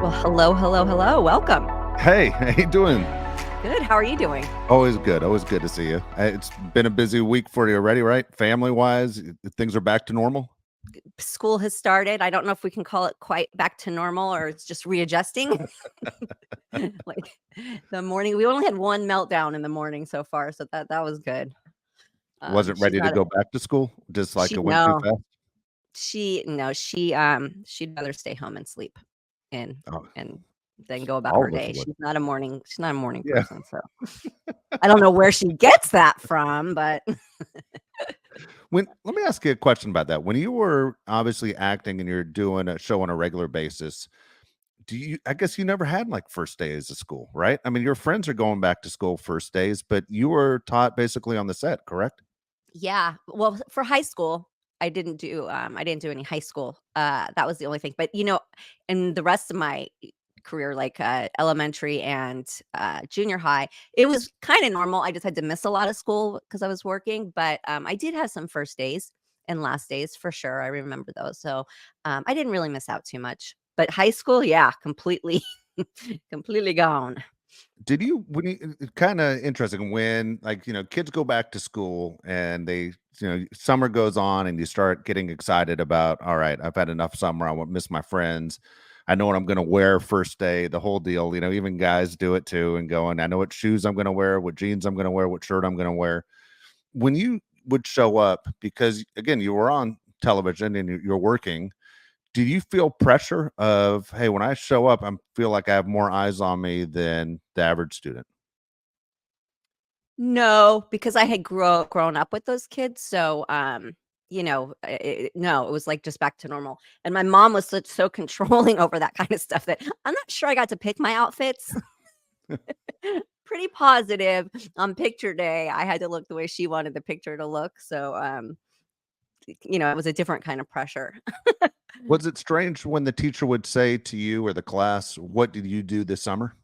Well, hello, hello, hello. Welcome. Hey, how you doing? Good. How are you doing? Always good. Always good to see you. It's been a busy week for you already, right? Family-wise, things are back to normal? School has started. I don't know if we can call it quite back to normal or it's just readjusting. Like the morning, we only had one meltdown in the morning so far, so that was good. Wasn't She's ready to not. go back to school? Just like She it went too no. fast? She no. She'd rather stay home and sleep, and Oh, and then go about all her of us day. would. She's not a morning Yeah. person, so I don't know where she gets that from, but Let me ask you a question about that. When you were obviously acting and you're doing a show on a regular basis, I guess you never had like first days of school, right? I mean, your friends are going back to school first days, but you were taught basically on the set, correct? yeah. Well, for high school, I didn't do any high school. That was the only thing. But in the rest of my career, like elementary and junior high, it was kind of normal. I just had to miss a lot of school because I was working. But I did have some first days and last days for sure. I remember those. So I didn't really miss out too much. But high school, yeah, completely, completely gone. Did you when you it's kinda interesting when, like, kids go back to school and summer goes on and you start getting excited about, "All right, I've had enough summer, I won't miss my friends. I know what I'm gonna wear first day," the whole deal, even guys do it too and going, "I know what shoes I'm gonna wear, what jeans I'm gonna wear, what shirt I'm gonna wear." When you would show up, because, again, you were on television and you're working, do you feel pressure of, "Hey, when I show up, I feel like I have more eyes on me than the average student?" No, because I had grown up with those kids, so, no, it was, like, just back to normal, and my mom was so controlling over that kinda stuff that I'm not sure I got to pick my outfits. Pretty positive on picture day, I had to look the way she wanted the picture to look, so, it was a different kind of pressure. Was it strange when the teacher would say to you or the class, "What did you do this summer?"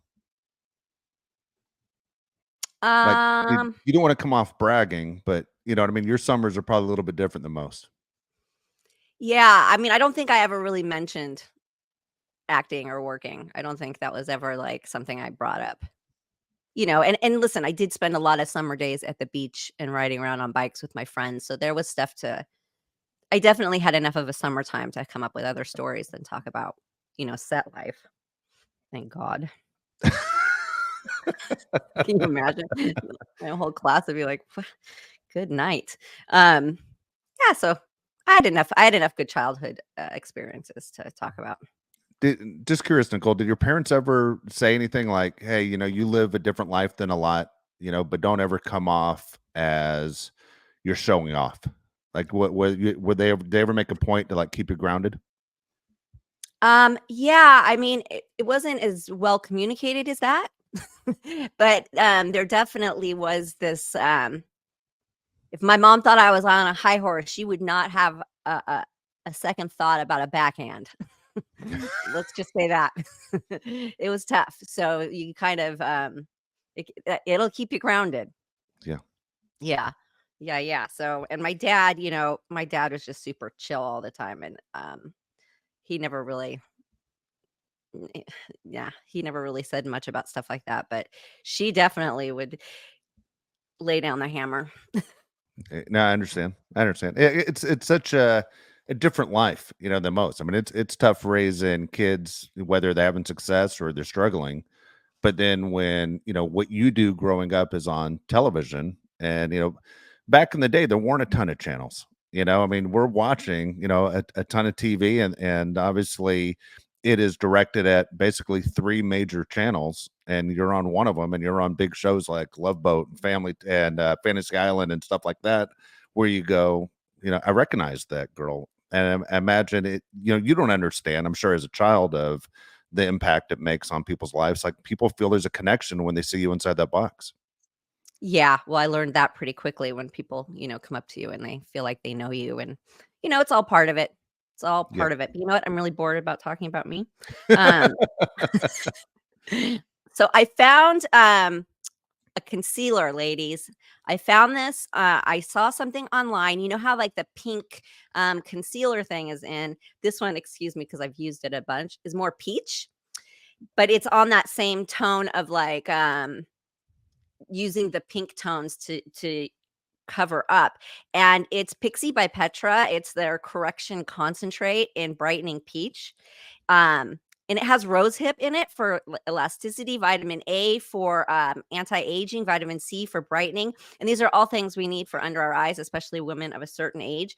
Like, Um, you don't wanna come off bragging, but you know what I mean? Your summers are probably a little bit different than most. yeah, I mean, I don't think I ever really mentioned acting or working. I don't think that was ever, like, something I brought up. And listen, I did spend a lot of summer days at the beach and riding around on bikes with my friends, so there was stuff to I definitely had enough of a summertime to come up with other stories than talk about, set life. Thank God. Can you imagine? My whole class would be like, "Good night." Um, yeah, so I had enough good childhood, experiences to talk about. Just curious, Nicole, did your parents ever say anything like, "Hey, you live a different life than a lot, but don't ever come off as you're showing off." Like, would they ever make a point to, like, keep you grounded? Yeah, I mean, it wasn't as well communicated as that, but, there definitely was this, if my mom thought I was on a high horse, she would not have a second thought about a backhand. Let's just say that. It was tough, so you kind of, it'll keep you grounded. Yeah. Yeah. Yeah, yeah, so and my dad was just super chill all the time, and, he never really eh, yeah, he never really said much about stuff like that, but she definitely would lay down the hammer. No, I understand. I understand. It's such a different life, than most. I mean, it's tough raising kids, whether they're having success or they're struggling. But then when what you do growing up is on television, and back in the day, there weren't a ton of channels. I mean, we're watching a ton of TV, and obviously it is directed at basically three major channels, and you're on one of them, and you're on big shows like Love Boat and Family and Fantasy Island and stuff like that, where you go, I recognize that girl, and I imagine it. You don't understand, I'm sure, as a child, of the impact it makes on people's lives. Like, people feel there's a connection when they see you inside that box. Yeah, well, I learned that pretty quickly when people, come up to you and they feel like they know you and, it's all part of it. It's all Yeah. part of it. But you know what? I'm really bored about talking about me. Um, so I found, a concealer, ladies. I found this, I saw something online. You know how, like, the pink, concealer thing is in? This one, excuse me, because 'cause I've used it a bunch, is more peach. but it's on that same tone of like using the pink tones to cover up. And it's Pixi by Petra. It's their correction concentrate in brightening peach. And it has rosehip in it for elasticity, vitamin A for anti-aging, vitamin C for brightening. And these are all things we need for under our eyes, especially women of a certain age.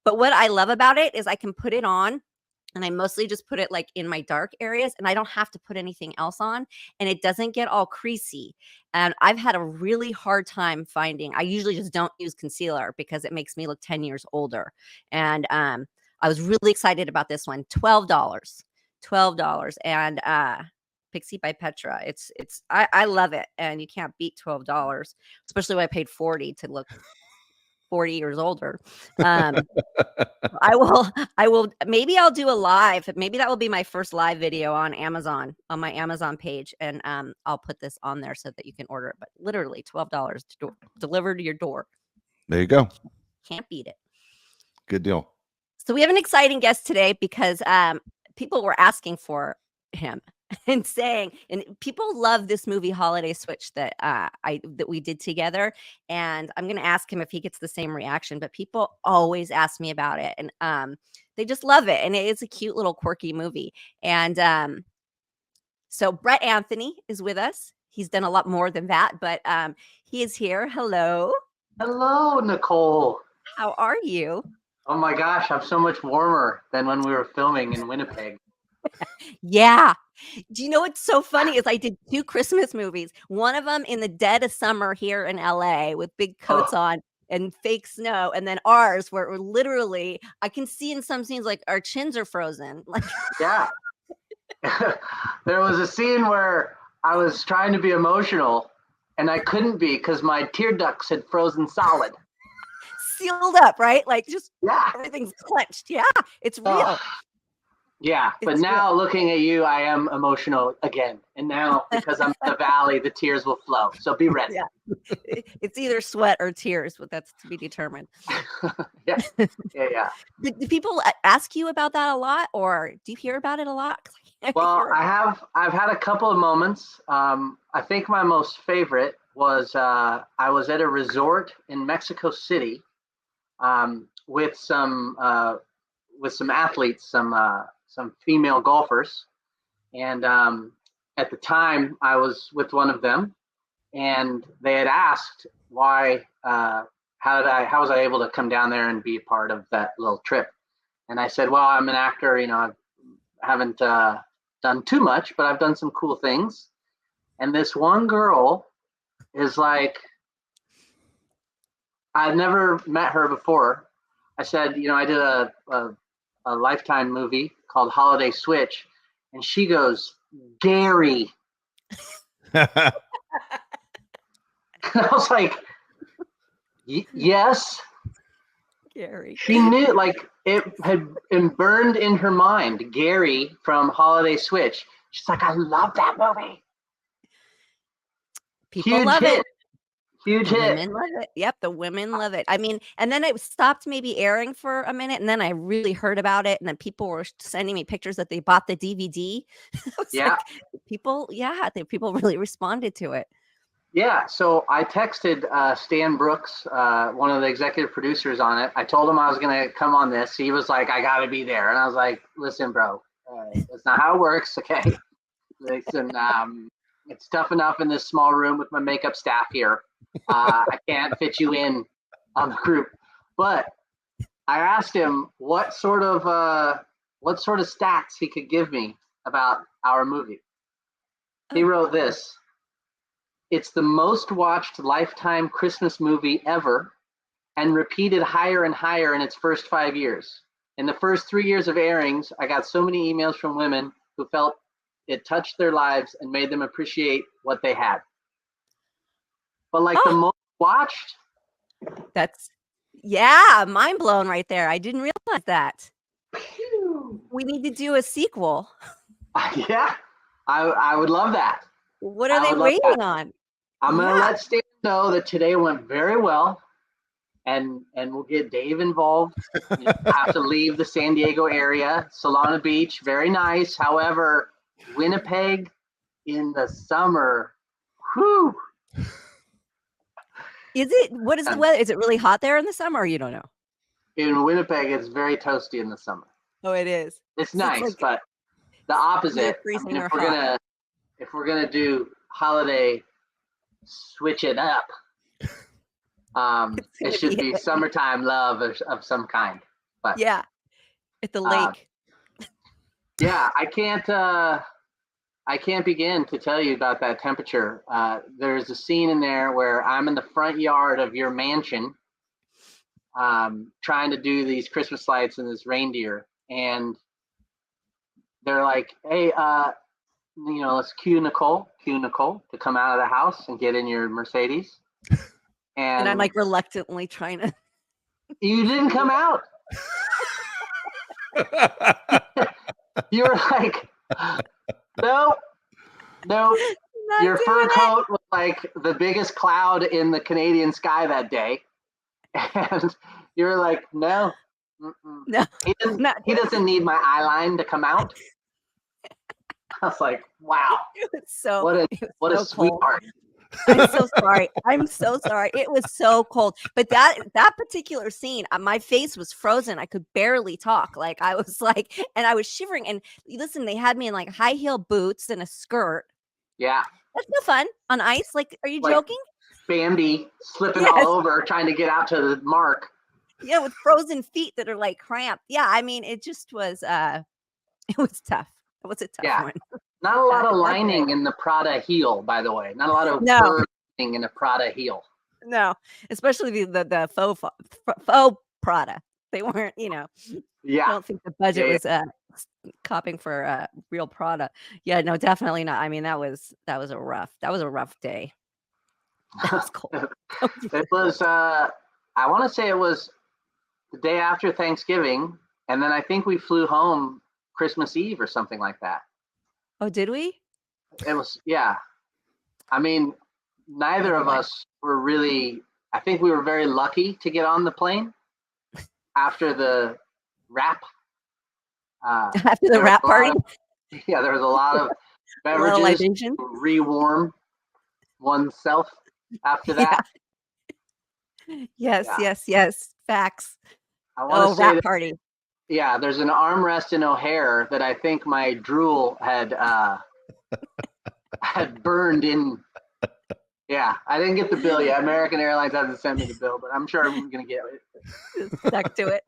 But what I love about it is I can put it on, and I mostly just put it like in my dark areas, and I don't have to put anything else on, and it doesn't get all creasy. And I've had a really hard time finding, I usually just don't use concealer because it makes me look 10 years older. And I was really excited about this one. $12. And Pixi by Petra. I love it, and you can't beat $12, especially when I paid 40 to look 40 years older. I will, maybe I'll do a live. Maybe that will be my first live video on Amazon, on my Amazon page. And I'll put this on there so that you can order it. But literally $12 delivered to your door. There you go. Can't beat it. Good deal. So we have an exciting guest today because people were asking for him and saying, and people love this movie Holiday Switch that that we did together. And I'm going to ask him if he gets the same reaction, but people always ask me about it, and they just love it. And it is a cute little quirky movie. And so Bret Anthony is with us. He's done a lot more than that, but he is here. Hello. Hello, Nicole. How are you? Oh my gosh, I'm so much warmer than when we were filming in Winnipeg. Yeah. Do you know what's so funny is I did 2 Christmas movies. One of them in the dead of summer here in LA with big coats on and fake snow, and then ours where we're literally, I can see in some scenes like our chins are frozen. Like, Yeah. There was a scene where I was trying to be emotional and I couldn't be because my tear ducts had frozen solid. sealed up, right? Like just Yeah. everything's clenched. Yeah, it's real. Yeah, but It's now looking at you, I am emotional again. And now because I'm in the valley, the tears will flow. So be ready. Yeah. It's either sweat or tears, but that's to be determined. Yeah. Do people ask you about that a lot, or do you hear about it a lot? Well, I've had a couple of moments. I think my most favorite was I was at a resort in Mexico City with some athletes, some female golfers, and at the time I was with one of them, and they had asked why, how was I able to come down there and be a part of that little trip? And I said, well, I'm an actor, I haven't done too much, but I've done some cool things. And this one girl is like, I'd never met her before. I said, I did a Lifetime movie called Holiday Switch, and she goes, Gary. I was like, yes. Gary. She knew, like, it had been burned in her mind, Gary from Holiday Switch. She's like, I love that movie. People Huge love hit. it. Huge The hit. women love it. Yep, the women love it. I mean, and then it stopped maybe airing for a minute, and then I really heard about it, and then people were sending me pictures that they bought the DVD. Yeah. People really responded to it. Yeah, so I texted Stan Brooks, one of the executive producers on it. I told him I was going to come on this. He was like, I got to be there. And I was like, listen, bro, that's not how it works, okay? Listen, it's tough enough in this small room with my makeup staff here. I can't fit you in on the group. But I asked him what sort of stats he could give me about our movie. He wrote this. It's the most watched Lifetime Christmas movie ever, and repeated higher and higher in its first 5 years. In the first 3 years of airings, I got so many emails from women who felt it touched their lives and made them appreciate what they had. But like the most watched? That's, mind blown right there. I didn't realize that. We need to do a sequel. Yeah, I would love that. What are they waiting on? I'm going to let Stan know that today went very well, and we'll get Dave involved. You have to leave the San Diego area. Solana Beach, very nice. However, Winnipeg in the summer. Whew. What is the weather? Is it really hot there in the summer, or you don't know? In Winnipeg, it's very toasty in the summer. Oh, it is. It's So nice, like but the opposite. freezing or If we're gonna do holiday, switch it up. It should be summertime love of some kind. But yeah, at the lake. Yeah, I can't begin to tell you about that temperature. There's a scene in there where I'm in the front yard of your mansion, trying to do these Christmas lights and this reindeer, and they're like, "Hey, let's cue Nicole to come out of the house and get in your Mercedes." And I'm like reluctantly trying to. You didn't come out. You were like, no. Your fur coat was like the biggest cloud in the Canadian sky that day, and you were like, no. No, he doesn't need my eyeline to come out. I was like, wow. What a sweetheart. I'm so sorry. I'm so sorry. It was so cold. But that particular scene, my face was frozen. I could barely talk. Like I was like, and I was shivering. And listen, they had me in like high heel boots and a skirt. Yeah. That's no fun on ice. Like, are you joking? Bambi slipping all over, trying to get out to the mark. Yeah, with frozen feet that are like cramped. Yeah, I mean, it just was it was tough. It was a tough one. Not a lot of lining in the Prada heel, by the way. Not a lot of fur in a Prada heel. No, especially the faux Prada. They weren't, Yeah. I don't think the budget was copying for real Prada. Yeah, no, definitely not. I mean, that was a rough day. That was cold. It was. I want to say it was the day after Thanksgiving, and then I think we flew home Christmas Eve or something like that. Oh, did we? It was, yeah. I mean, neither of us were really. I think we were very lucky to get on the plane after the wrap. After the wrap party. There was a lot of beverages to rewarm oneself after that. Yeah. Yes. Facts. I want to say wrap party. Yeah, there's an armrest in O'Hare that I think my drool had burned in. Yeah, I didn't get the bill yet. American Airlines hasn't sent me the bill, but I'm sure I'm going to get it. Stuck to it.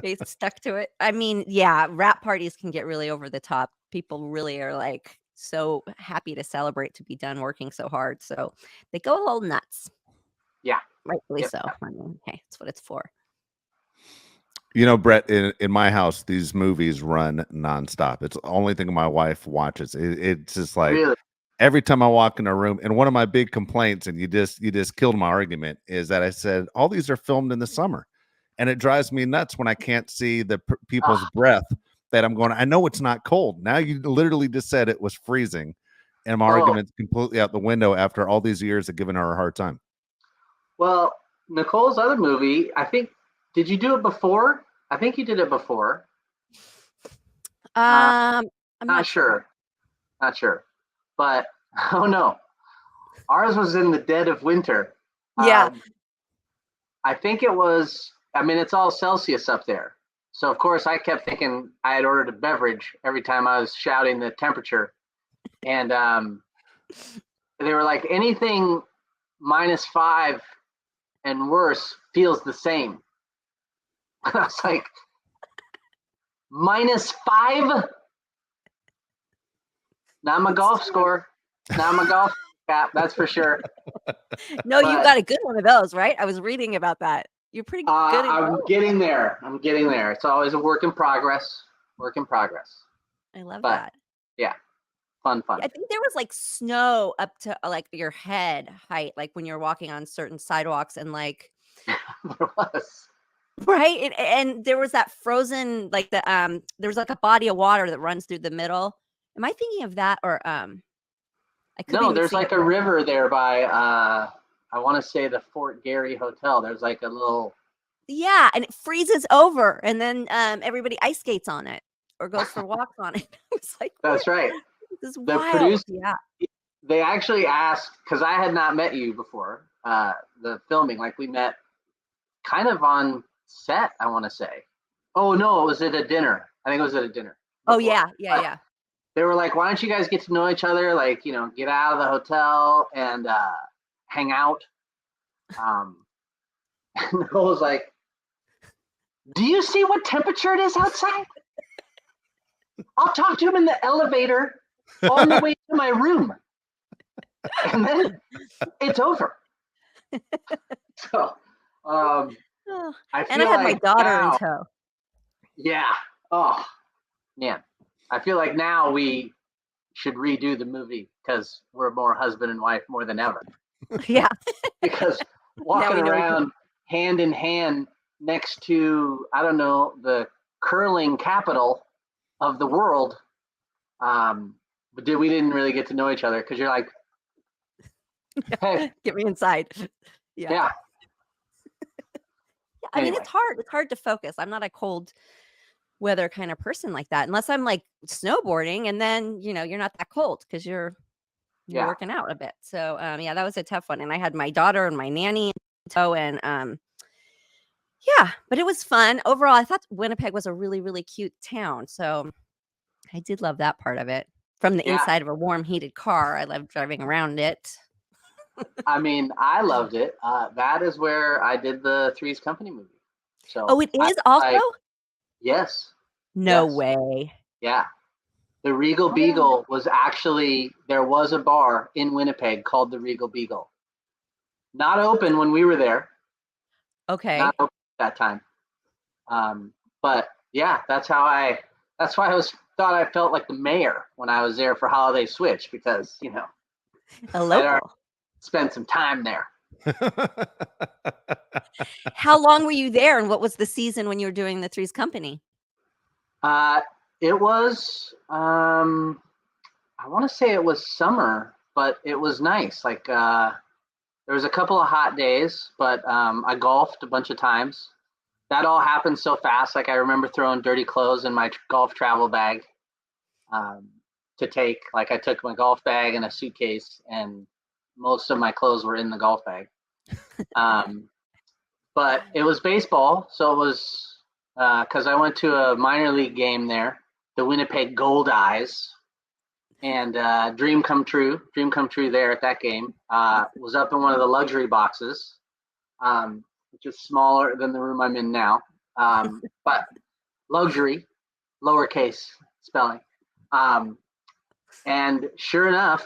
They stuck to it. I mean, yeah, wrap parties can get really over the top. People really are like so happy to celebrate, to be done working so hard. So they go a little nuts. Yeah. Rightfully so. I mean, hey, that's what it's for. Brett, in my house, these movies run nonstop. It's the only thing my wife watches. It's just like every time I walk in a room, and one of my big complaints, and you just killed my argument, is that I said all these are filmed in the summer, and it drives me nuts when I can't see the people's breath. That I'm going, I know it's not cold. Now you literally just said it was freezing, and my argument's completely out the window after all these years of giving her a hard time. Well, Nicole's other movie, I think. Did you do it before? I think you did it before. I'm not sure. Not sure. But, oh no. Ours was in the dead of winter. Yeah. I think it was, it's all Celsius up there. So, of course, I kept thinking I had ordered a beverage every time I was shouting the temperature. And they were like, anything -5 and worse feels the same. I was like, -5? Not my golf score. Not my golf cap, that's for sure. No, you got a good one of those, right? I was reading about that. You're pretty good at I'm getting there. It's always a work in progress. I love that. Yeah. Fun. I think there was like snow up to like your head height, like when you're walking on certain sidewalks, and like there was. Right. And there was that frozen, like there was like a body of water that runs through the middle. Am I thinking of that? Or no, there's like a river there by I want to say the Fort Garry Hotel. There's like a little. Yeah, and it freezes over, and then everybody ice skates on it or goes for walks on it. It's like, that's right. This is The wild. producer, Yeah. they actually asked, because I had not met you before the filming. Like we met kind of on set, I want to say. Oh no, it was at a dinner. I think it was at a dinner. Oh Before. yeah, yeah, But yeah. they were like, "Why don't you guys get to know each other? Like, get out of the hotel and hang out." And Nicole was like, "Do you see what temperature it is outside? I'll talk to him in the elevator on the way to my room, and then it's over." So, Oh, I and I feel had my like daughter in now, tow. yeah. Oh man, I feel like now we should redo the movie because we're more husband and wife more than ever. Yeah. Because Now walking we know around hand in hand next to, I don't know, the curling capital of the world, but we didn't really get to know each other because you're like, hey, get me inside. Yeah. yeah. I mean, Anyway, it's hard. It's hard to focus. I'm not a cold weather kind of person like that, unless I'm like snowboarding, and then you're not that cold because you're yeah. working out a bit. So yeah, that was a tough one. And I had my daughter and my nanny in tow, and yeah, but it was fun overall. I thought Winnipeg was a really, really cute town, so I did love that part of it. From the Yeah. inside of a warm, heated car, I loved driving around it. I mean, I loved it. That is where I did the Three's Company movie. So Oh, it is also? Yes. No Yes. way. Yeah. The Regal Beagle was actually, there was a bar in Winnipeg called the Regal Beagle. Not open when we were there. Okay. Not open at that time. But yeah, that's why I thought I felt like the mayor when I was there for Holiday Switch because, A I'd already local. spent some time there. How long were you there, and what was the season when you were doing the Three's Company? It was, I want to say it was summer, but it was nice. Like, there was a couple of hot days, but I golfed a bunch of times. That all happened so fast. Like I remember throwing dirty clothes in my golf travel bag to take. Like I took my golf bag and a suitcase, and most of my clothes were in the golf bag. But it was baseball, so it was because I went to a minor league game there, the Winnipeg Gold Eyes, and dream come true there at that game. Was up in one of the luxury boxes. Which is smaller than the room I'm in now, but luxury, lowercase spelling. And sure enough,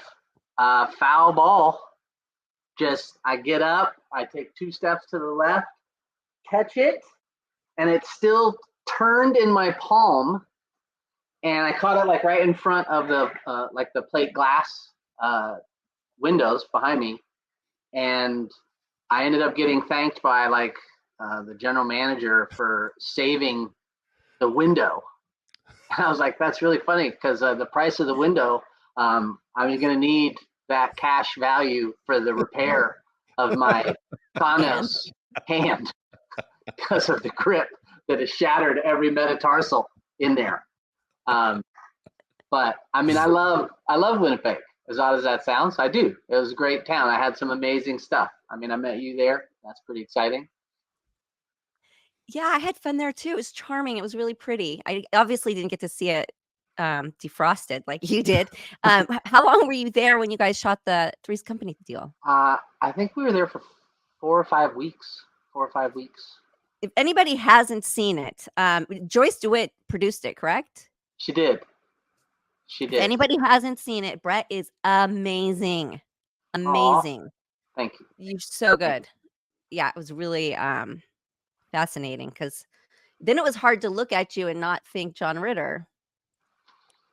foul ball. I get up, I take 2 steps to the left, catch it, and it's still turned in my palm. And I caught it like right in front of the plate glass windows behind me, and I ended up getting thanked by the general manager for saving the window. And I was like, that's really funny because the price of the window, I'm going to need that cash value for the repair of my Thanos hand because of the grip that has shattered every metatarsal in there. But I mean, I love Winnipeg. As odd as that sounds, I do. It was a great town. I had some amazing stuff. I mean, I met you there. That's pretty exciting. Yeah, I had fun there too. It was charming. It was really pretty. I obviously didn't get to see it defrosted like you did. How long were you there when you guys shot the Three's Company deal? I think we were there for 4 or 5 weeks. 4 or 5 weeks. If anybody hasn't seen it, Joyce DeWitt produced it, correct? She did. She If did. anybody hasn't seen it, Bret is amazing. Amazing. Aww. Thank you. You're so good. Yeah, it was really fascinating because then it was hard to look at you and not think John Ritter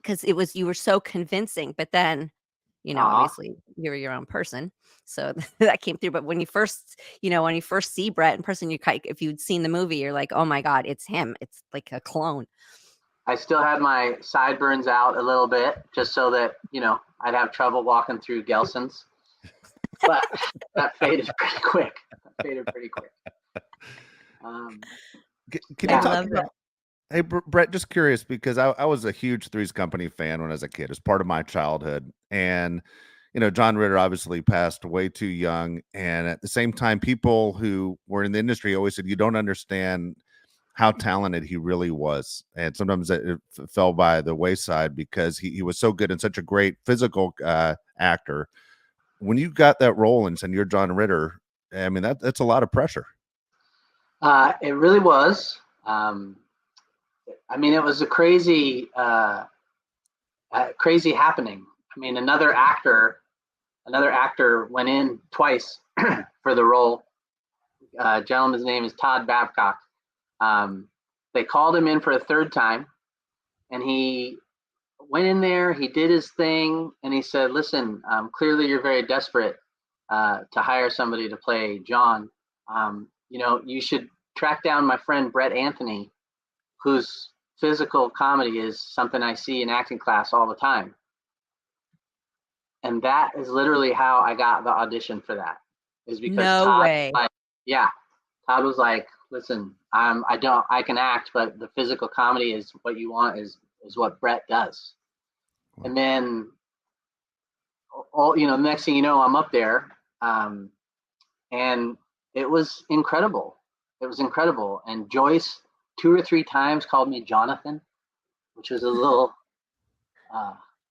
because you were so convincing. But then, obviously you're your own person, so that came through. But when you first see Bret in person, if you'd seen the movie, you're like, oh my God, it's him. It's like a clone. I still had my sideburns out a little bit just so that, I'd have trouble walking through Gelson's. But that faded pretty quick. Can you talk about Hey, Brett, just curious because I was a huge Three's Company fan when I was a kid. It was part of my childhood. And, John Ritter obviously passed way too young. And at the same time, people who were in the industry always said, you don't understand how talented he really was. And sometimes it fell by the wayside because he was so good and such a great physical actor. When you got that role and you're John Ritter, I mean, that's a lot of pressure. It really was. I mean, it was a crazy happening. I mean, another actor went in twice for the role. Gentleman's name is Todd Babcock. They called him in for a third time, and he went in there. He did his thing, and he said, "Listen, clearly you're very desperate to hire somebody to play John. You should track down my friend Bret Anthony, whose physical comedy is something I see in acting class all the time." And that is literally how I got the audition for that. Is because No way. Todd was like, "Listen, I can act, but the physical comedy is what you want is what Bret does." And then, the next thing you know, I'm up there, and it was incredible. It was incredible. And Joyce 2 or 3 times called me Jonathan, which was a little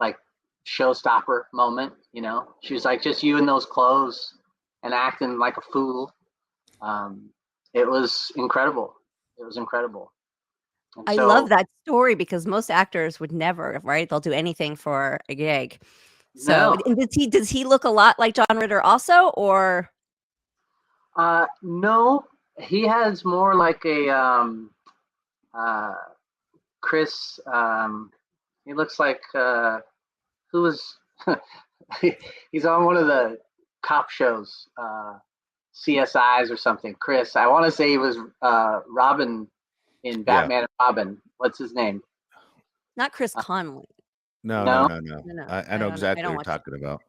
like showstopper moment. She was like, "Just you in those clothes and acting like a fool." It was incredible. It was incredible. And I love that story because most actors would never, right? They'll do anything for a gig. So, No, and does he look a lot like John Ritter also, or? no, he has more like a Chris. He looks like who was he's on one of the cop shows, CSIs or something. Chris, I want to say he was Robin in Batman and Robin. What's his name? Not Chris Conley. No. No? No, I know exactly don't what you're watch talking about.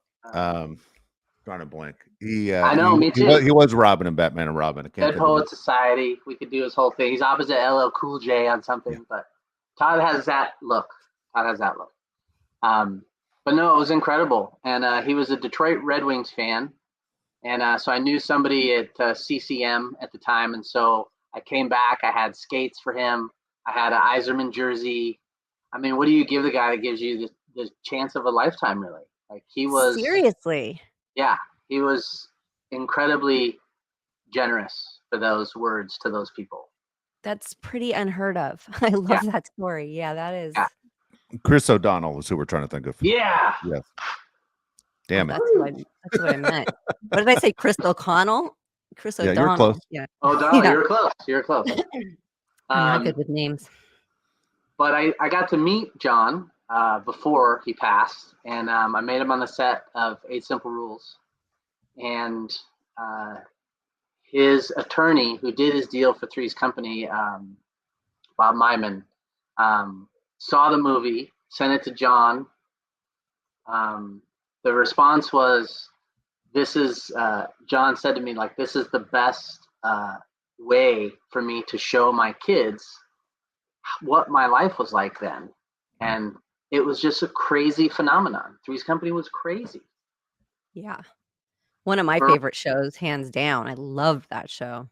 Drawing a blank. I know, me too. He was Robin in Batman and Robin. I can't Dead think of Poet Society. We could do his whole thing. He's opposite LL Cool J on something, but Todd has that look. But no, it was incredible. And he was a Detroit Red Wings fan. And so I knew somebody at CCM at the time. And so I came back. I had skates for him. I had an Iserman jersey. I mean, what do you give the guy that gives you the chance of a lifetime, really? Like he was. Seriously. Yeah, he was incredibly generous for those words to those people. That's pretty unheard of. I love that story. Yeah, that is. Yeah. Chris O'Donnell is who we're trying to think of. Yeah. Yes. Damn it. That's what I meant. What did I say? Chris O'Connell? Chris O'Donnell. You're close. Yeah. O'Donnell, you're close. You're close. I'm not good with names. But I got to meet John before he passed, and I met him on the set of 8 Simple Rules. And his attorney, who did his deal for Three's Company, Bob Myman, saw the movie, sent it to John. The response was, John said to me, like, "This is the best way for me to show my kids what my life was like then." And it was just a crazy phenomenon. Three's Company was crazy. Yeah. One of my favorite shows, hands down. I loved that show.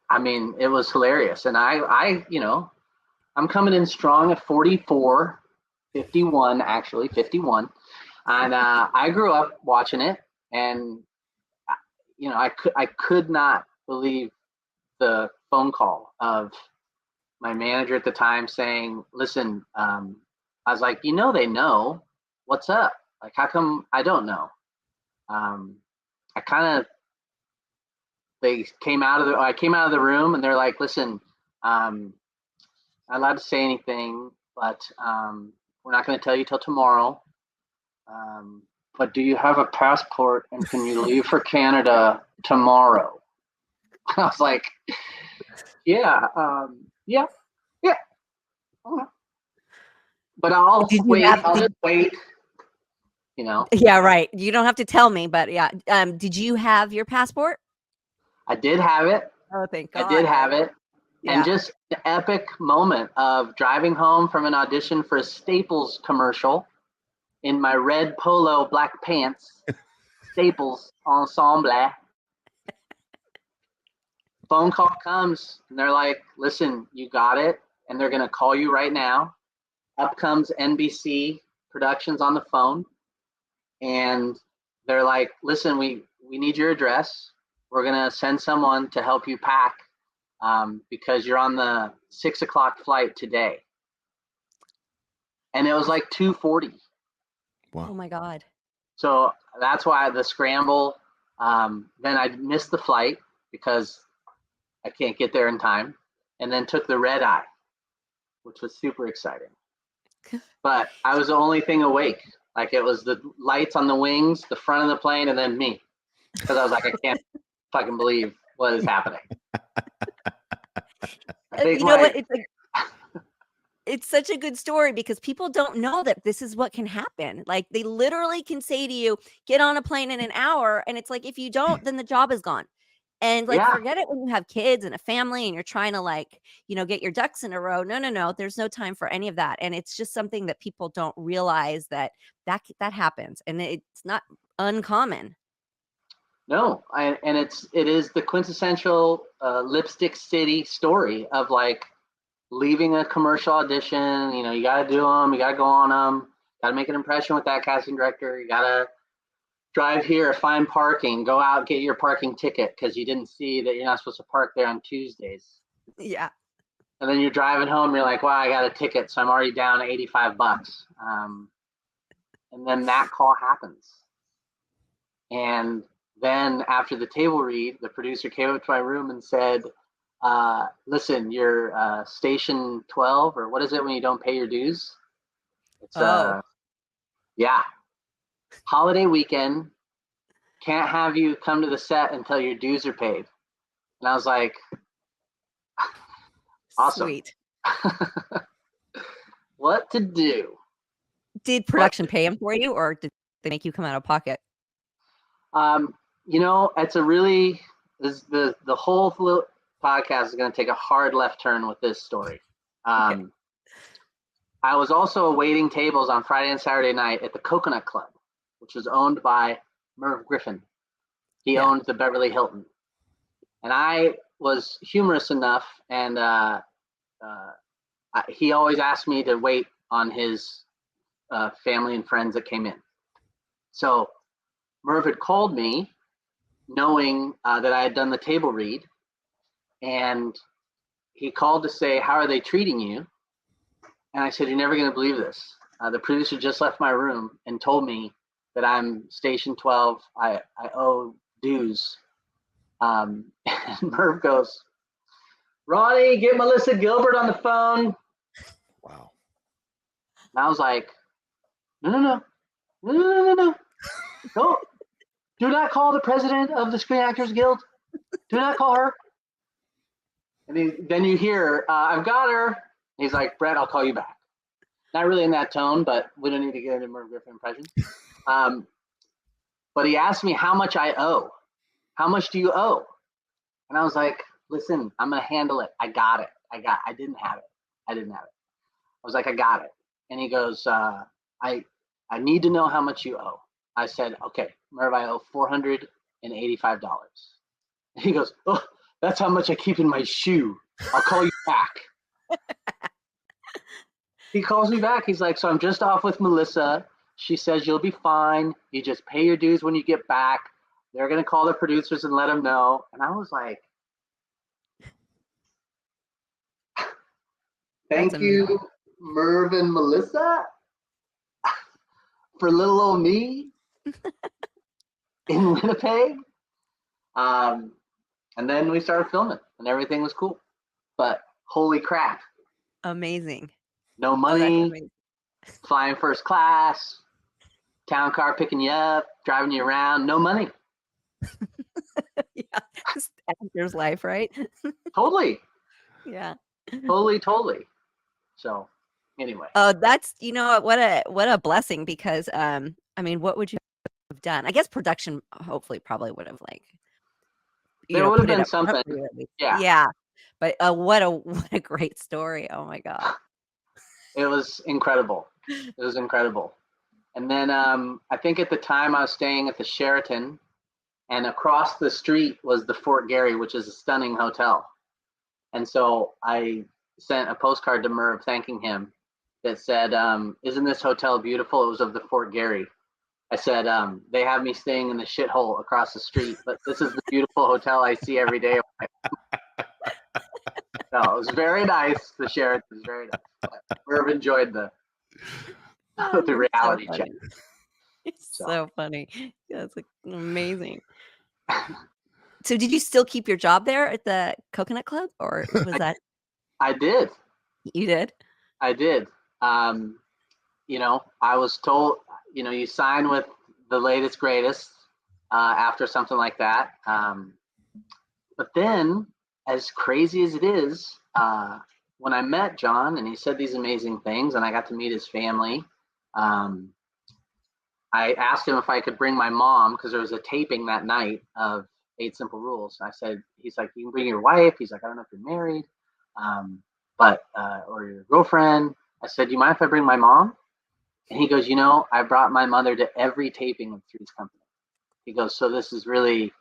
I mean, it was hilarious. And I'm coming in strong at 44, 51, actually, 51. And I grew up watching it. And, I could not believe the phone call of my manager at the time saying, "Listen," I was like, they know. What's up? Like, how come I don't know? I came out of the room and they're like, "Listen, I'm not allowed to say anything, but we're not going to tell you till tomorrow. But do you have a passport and can you leave for Canada tomorrow?" I was like, "Yeah, yeah. Okay. But I'll just wait. Yeah, right. You don't have to tell me, but yeah. Did you have your passport? I did have it. Oh, thank God. I did have it. And just the epic moment of driving home from an audition for a Staples commercial in my red polo, black pants, Staples ensemble. Phone call comes and they're like, listen, you got it. And they're going to call you right now. Up comes NBC Productions on the phone. And they're like, listen, we need your address. We're going to send someone to help you pack because you're on the 6 o'clock flight today. And it was like 2:40. Wow. Oh my God. So that's why the scramble. Then I missed the flight because I can't get there in time. And then took the red eye, which was super exciting. But I was the only thing awake. Like it was the lights on the wings, the front of the plane, and then me. Because I was like, I can't fucking believe what is happening. You know what? It's such a good story because people don't know that this is what can happen. Like they literally can say to you, get on a plane in an hour. And it's like, if you don't, then the job is gone. And like, forget it when you have kids and a family and you're trying to like, get your ducks in a row. No. There's no time for any of that. And it's just something that people don't realize that happens. And it's not uncommon. No, and it is the quintessential Lipstick City story of like leaving a commercial audition. You got to do them, you got to go on them, got to make an impression with that casting director. You got to drive here, find parking, go out, get your parking ticket because you didn't see that you're not supposed to park there on Tuesdays. Yeah. And then you're driving home, you're like, wow, I got a ticket, so I'm already down $85. And then that call happens. And then after the table read, the producer came up to my room and said, listen, you're station 12, or what is it when you don't pay your dues? It's holiday weekend, can't have you come to the set until your dues are paid. And I was like, awesome. Sweet. What to do? Did production pay him for you, or did they make you come out of pocket? It's a really the whole podcast is going to take a hard left turn with this story. Okay. I was also waiting tables on Friday and Saturday night at the Coconut Club, which was owned by Merv Griffin. He owned the Beverly Hilton. And I was humorous enough, and he always asked me to wait on his family and friends that came in. So Merv had called me knowing that I had done the table read, and he called to say, how are they treating you? And I said, you're never going to believe this. The producer just left my room and told me that I'm station 12. I owe dues. And Merv goes, Ronnie, get Melissa Gilbert on the phone. Wow. And I was like, no. Don't. Do not call the president of the Screen Actors Guild. Do not call her. And then you hear, I've got her. He's like, Bret, I'll call you back. Not really in that tone, but we don't need to get into Merv Griffin impressions. But he asked me how much I owe. How much do you owe? And I was like, listen, I'm going to handle it. I got it. I didn't have it. I was like, I got it. And he goes, I need to know how much you owe. I said, okay, Merv, I owe $485. He goes, oh, that's how much I keep in my shoe. I'll call you back. He calls me back. He's like, so I'm just off with Melissa. She says you'll be fine. You just pay your dues when you get back. They're going to call the producers and let them know. And I was like, thank you, Merv and Melissa, for little old me in Winnipeg. And then we started filming and everything was cool. But holy crap. Amazing. No money, flying first class, town car picking you up, driving you around, no money. Yeah, just actor's life, right? Totally. Yeah. Totally. So anyway. Oh, that's, what a blessing, because what would you have done? I guess production hopefully probably would have there would have been something. Yeah. But, what a what a great story. Oh my god. It was incredible. It was incredible. And then I think at the time I was staying at the Sheraton, and across the street was the Fort Garry, which is a stunning hotel. And so I sent a postcard to Merv thanking him that said, "Isn't this hotel beautiful?" It was of the Fort Garry. I said, "They have me staying in the shithole across the street, but this is the beautiful hotel I see every day." No, it was very nice. The Sheraton was very nice. But Merv enjoyed the Oh, the that's so reality check. funny. It's So so funny. That's, like, amazing. So did you still keep your job there at the Coconut Club, or was I, that I did. you did? I did. Um, I was told, you sign with the latest, greatest after something like that. But then, as crazy as it is, when I met John and he said these amazing things and I got to meet his family, um, I asked him if I could bring my mom because there was a taping that night of Eight Simple Rules. He's like, you can bring your wife. He's like, I don't know if you're married, or your girlfriend. I said, do you mind if I bring my mom? And he goes, I brought my mother to every taping of Three's Company. He goes, so this is really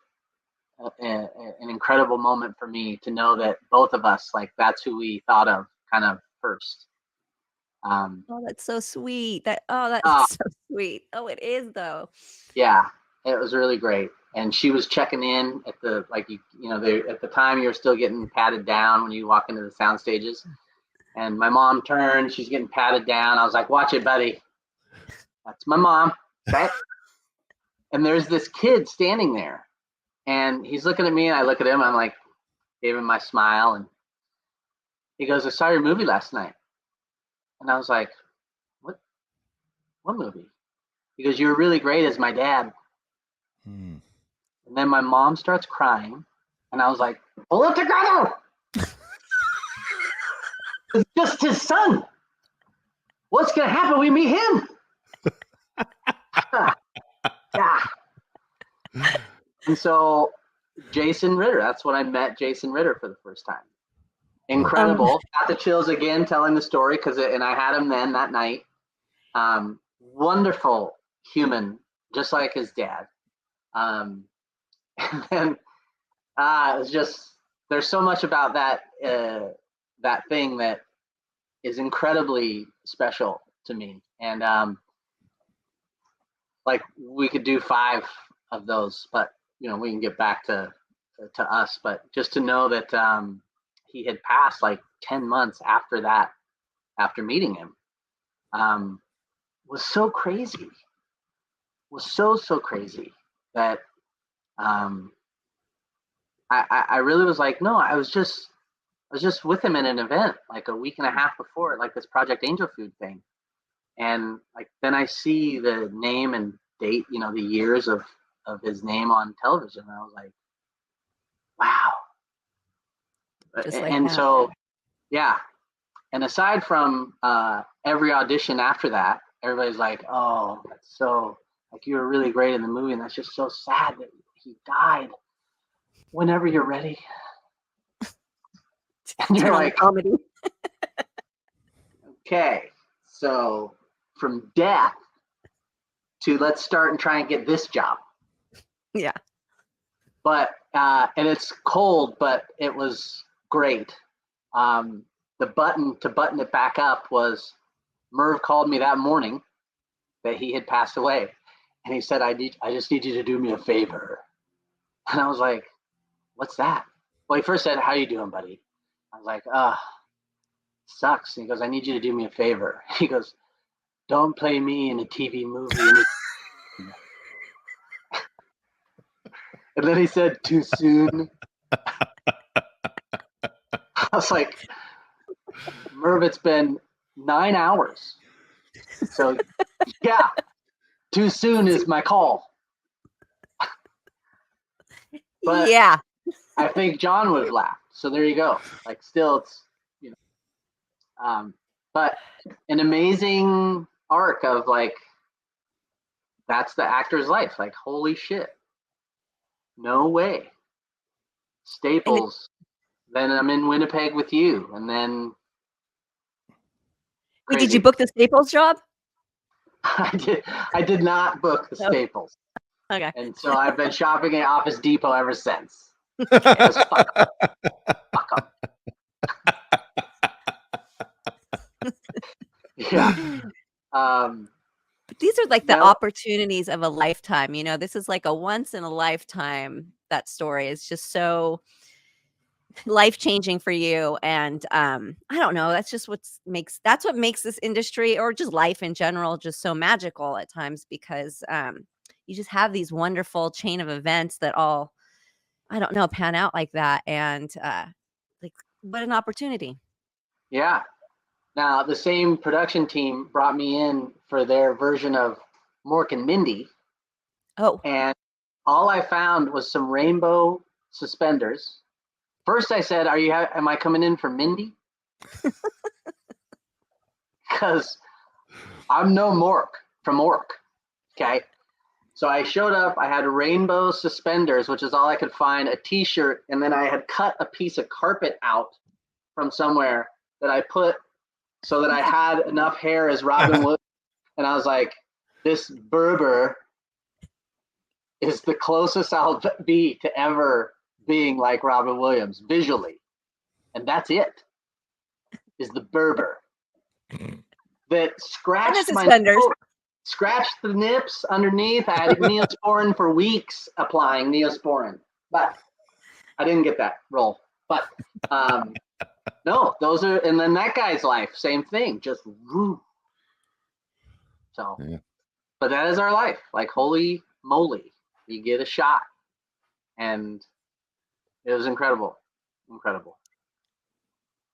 an incredible moment for me to know that both of us, like, that's who we thought of kind of first. Oh, that's so sweet. That is Uh, so sweet. Oh, it is though. yeah, it was really great. And she was checking in at the, like, at the time you're still getting patted down when you walk into the sound stages. And my mom turned, she's getting patted down. I was like, watch it, buddy. That's my mom. Okay. And there's this kid standing there and he's looking at me and I look at him. I'm like, gave him my smile. And he goes, I saw your movie last night. And I was like, what movie? He goes, you were really great as my dad. Hmm. And then my mom starts crying. And I was like, pull it together. It's just his son. What's going to happen when we meet him? Yeah. And so Jason Ritter, that's when I met Jason Ritter for the first time. Incredible. Got the chills again telling the story and I had him then that night. Wonderful human, just like his dad. And then it was just, there's so much about that thing that is incredibly special to me. And like we could do 5 of those, but we can get back to us. But just to know that he had passed like 10 months after that, after meeting him, was so crazy. Was so crazy that I really was like, no, I was just with him in an event like a week and a half before, like this Project Angel Food thing. And like then I see the name and date, the years of his name on television. And I was like, wow. Just like And that. so, yeah. And aside from every audition after that, everybody's like, oh, that's so, like, you were really great in the movie. And that's just so sad that he died. Whenever you're ready. And you're like, comedy. okay, so from death to let's start and try and get this job. Yeah. But and it's cold, but it was great. The button to button it back up was Merv called me that morning that he had passed away, and he said, I just need you to do me a favor. And I was like, what's that? Well, he first said, how you doing, buddy? I was like, sucks. And he goes, I need you to do me a favor. He goes, don't play me in a TV movie. And then he said, too soon. I was like, Merv, it's been 9 hours. So yeah, too soon is my call. But yeah. I think John would have laughed. So there you go. Like, still, it's, but an amazing arc of like, that's the actor's life. Like, holy shit. No way. And Staples then I'm in Winnipeg with you, and then Wait, did you crazy. book the Staples job? I did not book the No. Staples, Okay. and so I've been shopping at Office Depot ever since. Okay. 'Cause fuck 'em. Fuck 'em. Yeah. But these are like the No. opportunities of a lifetime, you know, this is like a once in a lifetime, that story is just so life-changing for you, and, I don't know, that's just that's what makes this industry, or just life in general, just so magical at times because, you just have these wonderful chain of events that all, I don't know, pan out like that, and, like, what an opportunity. Yeah. Now the same production team brought me in for their version of Mork and Mindy, Oh, and all I found was some rainbow suspenders. First, I said, am I coming in for Mindy?" Because I'm no Mork from Mork. Okay. So I showed up, I had rainbow suspenders, which is all I could find, a t-shirt, and then I had cut a piece of carpet out from somewhere that I put so that I had enough hair as Robin Williams. And I was like, this Berber is the closest I'll be to ever being like Robin Williams visually. And that's it, is the Berber that and the scratched my suspenders. nose, scratched the nips underneath. I had Neosporin for weeks applying Neosporin, but I didn't get that role. But no, those are, and then that guy's life, same thing, just woo. So, Yeah. but that is our life. Like, holy moly, you get a shot, and it was incredible, incredible.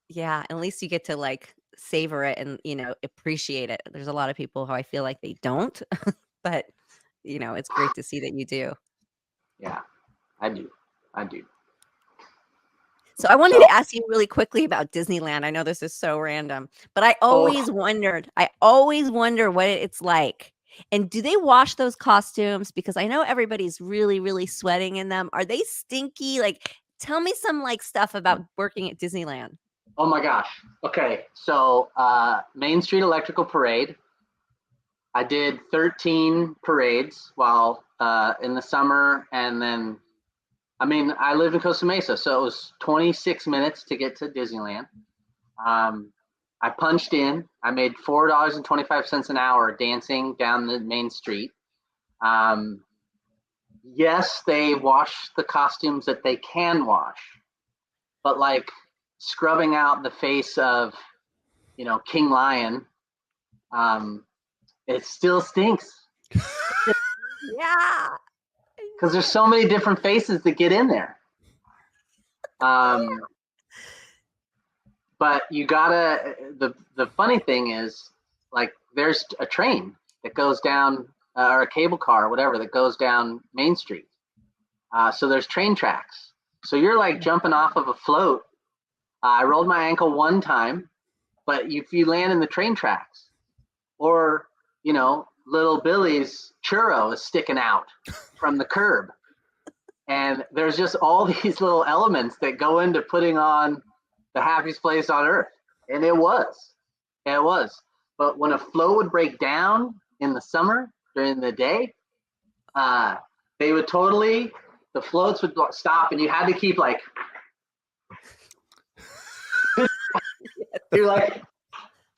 Yeah, at least you get to, like, savor it and, you know, appreciate it. There's a lot of people who I feel like they don't, but, you know, it's great to see that you do. Yeah, I do. So I wanted So, to ask you really quickly about Disneyland. I know this is so random, but I always wonder what it's like. And do they wash those costumes? Because I know everybody's really, really sweating in them. Are they stinky? Like, tell me some like stuff about working at Disneyland. oh my gosh. Okay, so Main Street Electrical Parade. I did 13 parades while in the summer, and then I lived in Costa Mesa, so it was 26 minutes to get to Disneyland. I punched in. I made $4.25 an hour dancing down the main street. Yes, they wash the costumes that they can wash, but like scrubbing out the face of, King Lion, it still stinks Yeah. because there's so many different faces that get in there. But you gotta. The funny thing is, like, there's a train that goes down, or a cable car, or whatever, that goes down Main Street. So there's train tracks. So you're like jumping off of a float. I rolled my ankle one time, but if you land in the train tracks, or little Billy's churro is sticking out from the curb, and there's just all these little elements that go into putting on the happiest place on earth. And it was. But when a flow would break down in the summer during the day, they would the floats would stop, and you had to keep like, you're like,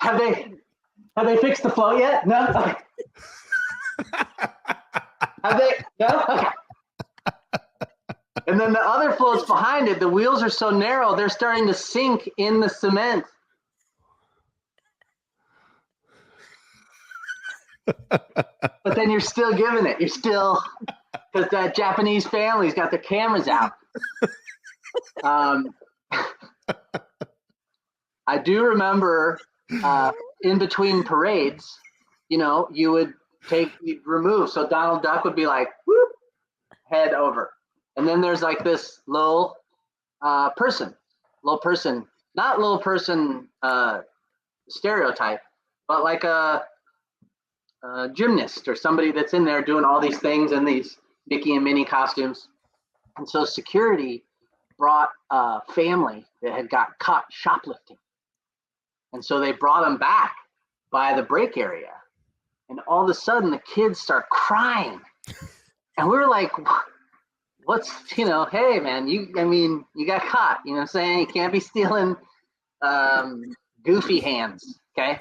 have they fixed the float yet? No. Okay. Have they? No. Okay. And then the other floats behind it, the wheels are so narrow, they're starting to sink in the cement. But then you're still giving it. You're still, because that Japanese family's got their cameras out. I do remember in between parades, you'd remove. So Donald Duck would be like, whoop, head over. And then there's like this little person, not little person stereotype, but like a gymnast or somebody that's in there doing all these things in these Mickey and Minnie costumes. And so security brought a family that had got caught shoplifting. And so they brought them back by the break area. And all of a sudden, the kids start crying. And we were like, what's, hey, man, you got caught. You know what I'm saying? You can't be stealing goofy hands, okay?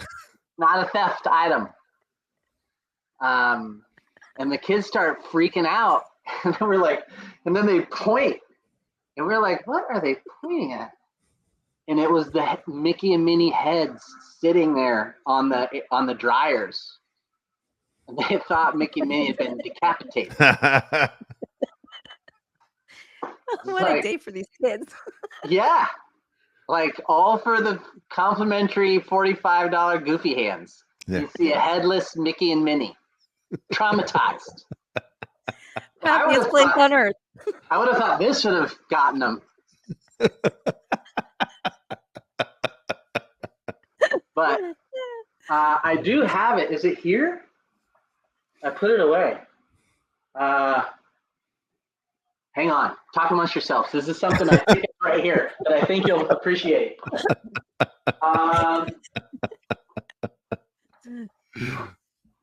Not a theft item. And the kids start freaking out. And then then they point. And we're like, what are they pointing at? And it was the Mickey and Minnie heads sitting there on the dryers. And they thought Mickey and Minnie had been decapitated. What a day for these kids. Yeah. Like all for the complimentary $45 goofy hands. Yeah. You see a headless Mickey and Minnie. Traumatized. Happiest place on earth. I would have thought this would have gotten them. But I do have it. Is it here? I put it away. Hang on. Talk amongst yourselves. This is something I think right here that I think you'll appreciate.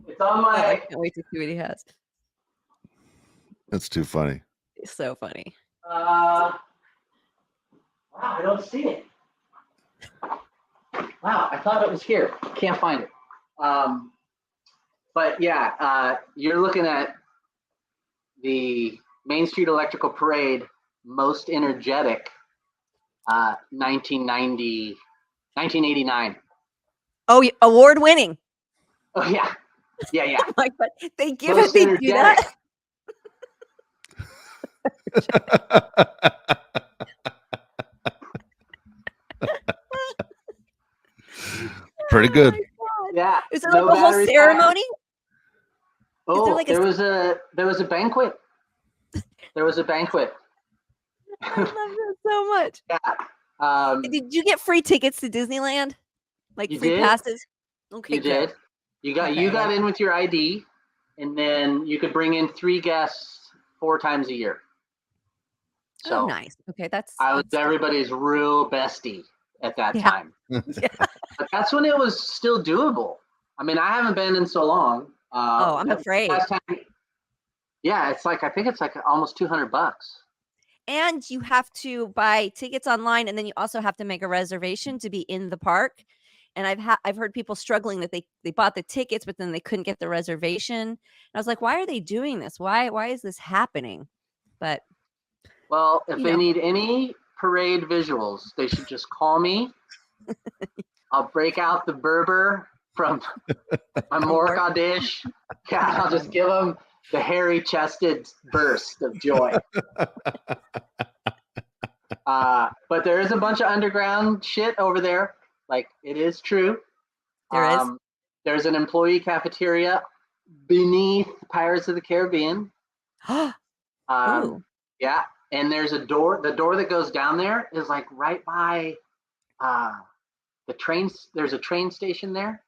It's on my. I can't wait to see what he has. That's too funny. It's so funny. Wow, I don't see it. Wow, I thought it was here. Can't find it. But yeah, you're looking at the Main Street Electrical Parade, most energetic, 1989. Oh, award winning. Oh yeah, yeah. Like, but they give most it. They do that. Pretty good. Oh yeah. Is there like a whole ceremony? Oh, there was a banquet. There was a banquet. I love that so much. Yeah. Did you get free tickets to Disneyland? Like free passes? Okay, you did. You got in with your ID, and then you could bring in 3 guests 4 times a year. So nice. Okay, I was everybody's real bestie at that time. Yeah. But that's when it was still doable. I mean, I haven't been in so long. I'm afraid. Last time, yeah, I think it's like almost $200. And you have to buy tickets online, and then you also have to make a reservation to be in the park. And I've heard people struggling that they bought the tickets, but then they couldn't get the reservation. And I was like, why are they doing this? Why is this happening? But well, if they need any parade visuals, they should just call me. I'll break out the Berber from my Morgadish. Yeah, I'll just give them the hairy-chested burst of joy. But there is a bunch of underground shit over there. Like, it is true. There is. There's an employee cafeteria beneath Pirates of the Caribbean. Yeah, and there's a door. The door that goes down there is like right by the trains. There's a train station there.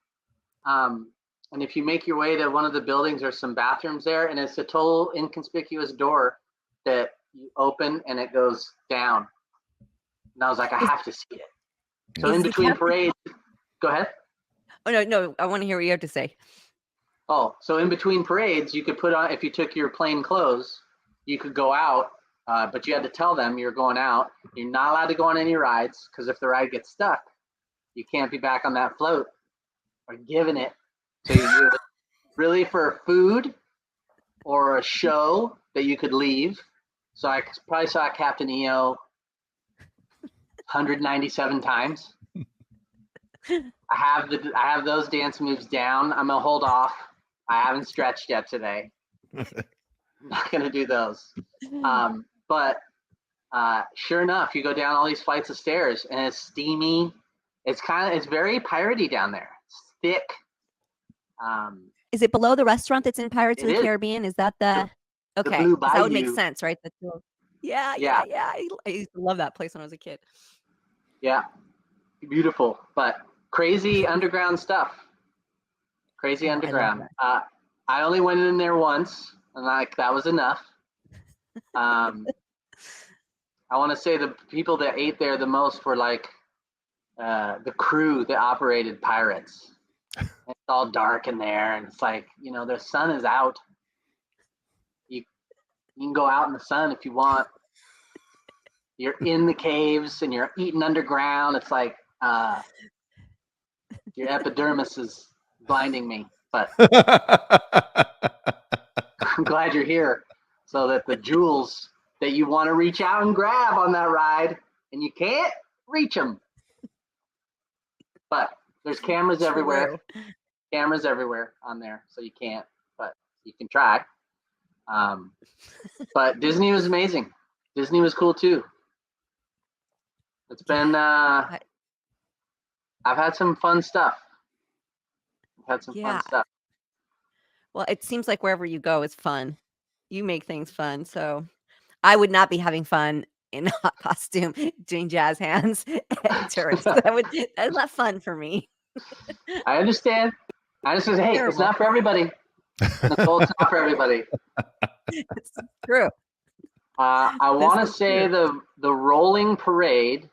And if you make your way to one of the buildings, there's some bathrooms there, and it's a total inconspicuous door that you open and it goes down. And I was like, I have to see it. So in between parades, go ahead. Oh, no, I want to hear what you have to say. Oh, so in between parades, you could put on, if you took your plain clothes, you could go out, but you had to tell them you're going out. You're not allowed to go on any rides, because if the ride gets stuck, you can't be back on that float or giving it. So you really for food or a show that you could leave. So I probably saw Captain EO 197 times. I have those dance moves down. I'm gonna hold off. I haven't stretched yet today. I'm not gonna do those. But sure enough, you go down all these flights of stairs and it's steamy. It's very piratey down there. It's thick. Is it below the restaurant that's in Pirates of the Caribbean? Is that the okay? Blue that would make Bayou. sense, right? Yeah. I used to love that place when I was a kid. Yeah, beautiful, but crazy underground stuff. Crazy underground. I only went in there once, and that was enough. I want to say the people that ate there the most were like the crew that operated Pirates. It's all dark in there, and it's like, the sun is out. You can go out in the sun if you want. You're in the caves and you're eating underground. It's like your epidermis is blinding me, but I'm glad you're here so that the jewels that you want to reach out and grab on that ride and you can't reach them. But there's cameras everywhere. Cameras everywhere on there, so you can't, but you can try. But Disney was amazing. Disney was cool too. It's been I've had some fun stuff. Well, it seems like wherever you go is fun. You make things fun. So I would not be having fun in a hot costume doing jazz hands at tourists. That's not fun for me. I understand. Hey, Terrible. It's not for everybody. Nicole, it's not for everybody. It's true. I want to say the rolling parade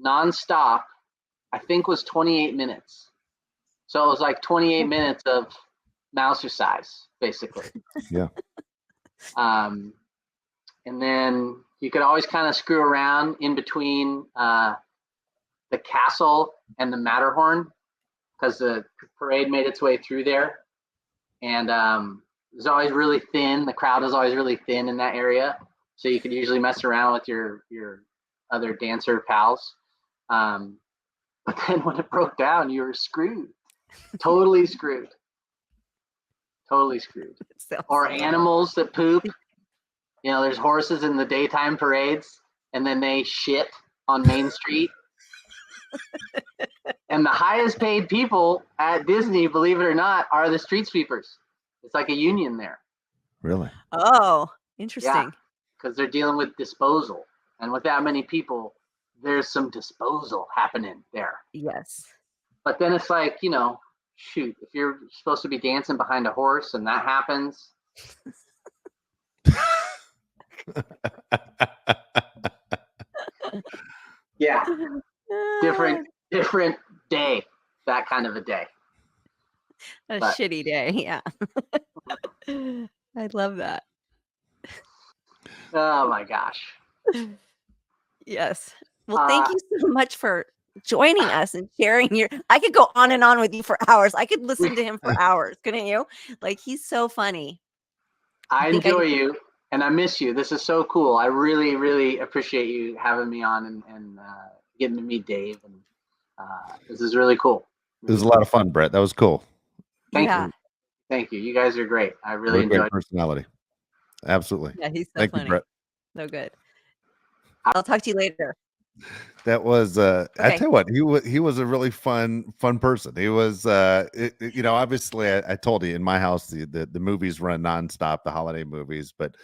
nonstop, I think, was 28 minutes. So it was like 28 minutes of Mousercise, basically. Yeah. And then you could always kind of screw around in between the castle and the Matterhorn, because the parade made its way through there. And it was always really thin. The crowd was always really thin in that area. So you could usually mess around with your other dancer pals. But then when it broke down, you were screwed. Totally screwed. Or animals that poop. There's horses in the daytime parades, and then they shit on Main Street. And the highest paid people at Disney, believe it or not, are the street sweepers. It's like a union there. Really? Oh, interesting. Yeah, because they're dealing with disposal. And with that many people, there's some disposal happening there. Yes. But then it's like, shoot, if you're supposed to be dancing behind a horse and that happens. Yeah. Different day. That kind of a day. Shitty day. Yeah. I love that. Oh my gosh. Yes. Well, thank you so much for joining us and sharing I could go on and on with you for hours. I could listen to him for hours, couldn't you? Like, he's so funny. I enjoy you and I miss you. This is so cool. I really, really appreciate you having me on and getting to meet Dave. And this is really cool. It was a lot of fun, Bret. That was cool. Thank you. You guys are great. I really enjoyed it. Personality. Absolutely. Yeah, he's so Thank funny. You, Bret. So good. I'll talk to you later. That was I tell you what, he was a really fun person. He was obviously I told you in my house the movies run nonstop, the holiday movies, but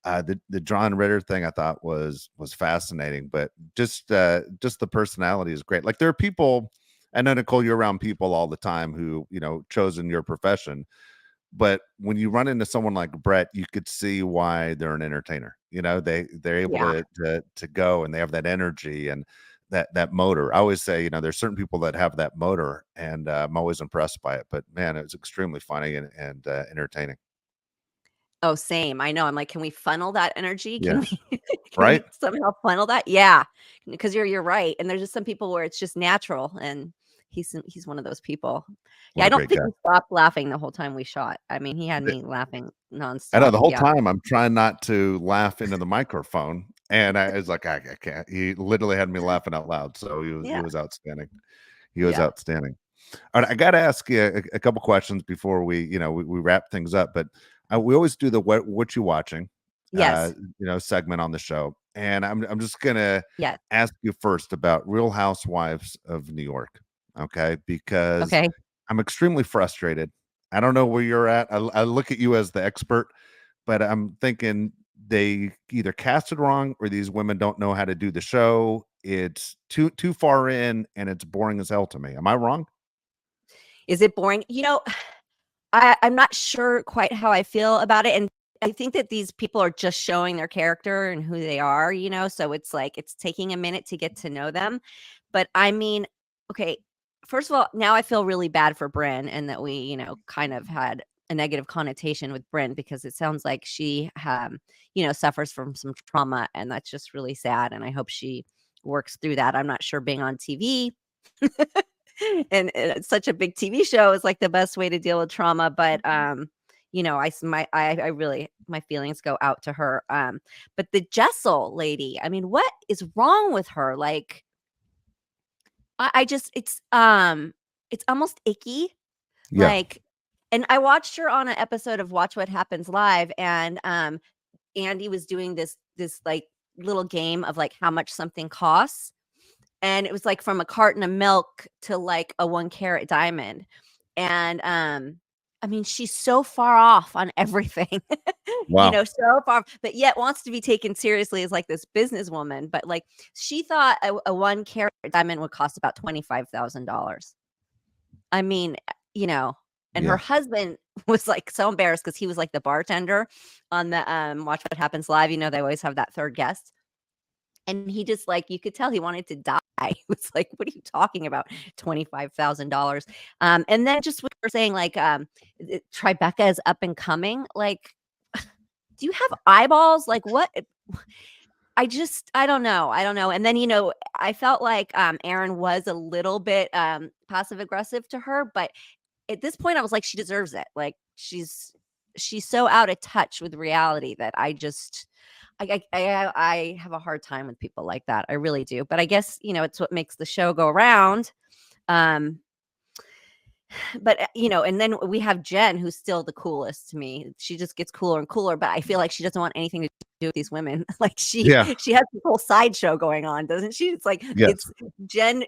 the John Ritter thing I thought was fascinating. But just the personality is great. Like, there are people, I know, Nicole, you're around people all the time who chosen your profession, but when you run into someone like Bret, you could see why they're an entertainer. They're able to go, and they have that energy and that motor. I always say, there's certain people that have that motor, and I'm always impressed by it. But man, it was extremely funny and entertaining. Oh, same. I know. I'm like, can we funnel that energy? Yeah. Can Right? we somehow funnel that? Yeah, because you're right. And there's just some people where it's just natural, and he's one of those people. Yeah, I don't think we stopped laughing the whole time we shot. I mean, he had me laughing nonstop. I know, the whole time I'm trying not to laugh into the microphone, and I was like, I can't. He literally had me laughing out loud. So he was outstanding. He was outstanding. All right, I got to ask you a couple questions before we wrap things up. But we always do the what you watching, segment on the show, and I'm just gonna ask you first about Real Housewives of New York, okay? Because I'm extremely frustrated. I don't know where you're at. I look at you as the expert, but I'm thinking they either cast it wrong or these women don't know how to do the show. It's too far in, and it's boring as hell to me. Am I wrong? Is it boring? I'm not sure quite how I feel about it. And I think that these people are just showing their character and who they are, so it's like it's taking a minute to get to know them. But I mean, okay, first of all, now I feel really bad for Bryn and that we, kind of had a negative connotation with Bryn because it sounds like she suffers from some trauma, and that's just really sad, and I hope she works through that. I'm not sure being on TV and it's such a big TV show is like the best way to deal with trauma, but I really, my feelings go out to her. But the Jessel lady, I mean, what is wrong with her? Like, I just, it's almost icky. Yeah. Like, and I watched her on an episode of Watch What Happens Live, and Andy was doing this like little game of like how much something costs, and it was like from a carton of milk to like a 1 carat diamond, and I mean, she's so far off on everything, Wow. so far, but yet wants to be taken seriously as like this businesswoman. But like, she thought a 1 carat diamond would cost about $25,000. I mean, and her Yeah. husband was like so embarrassed because he was like the bartender on the Watch What Happens Live. They always have that third guest. And he just like, you could tell he wanted to die. He was like, what are you talking about? $25,000. And then just what we're saying, like, Tribeca is up and coming. Like, do you have eyeballs? Like, what? I don't know. I don't know. And then, I felt like Aaron was a little bit passive aggressive to her, but at this point I was like, she deserves it. Like, she's so out of touch with reality that I have a hard time with people like that. I really do. But I guess, it's what makes the show go around. But and then we have Jen, who's still the coolest to me. She just gets cooler and cooler, but I feel like she doesn't want anything to do with these women. Like Yeah. she has this whole sideshow going on, doesn't she? It's like Yes. it's Jen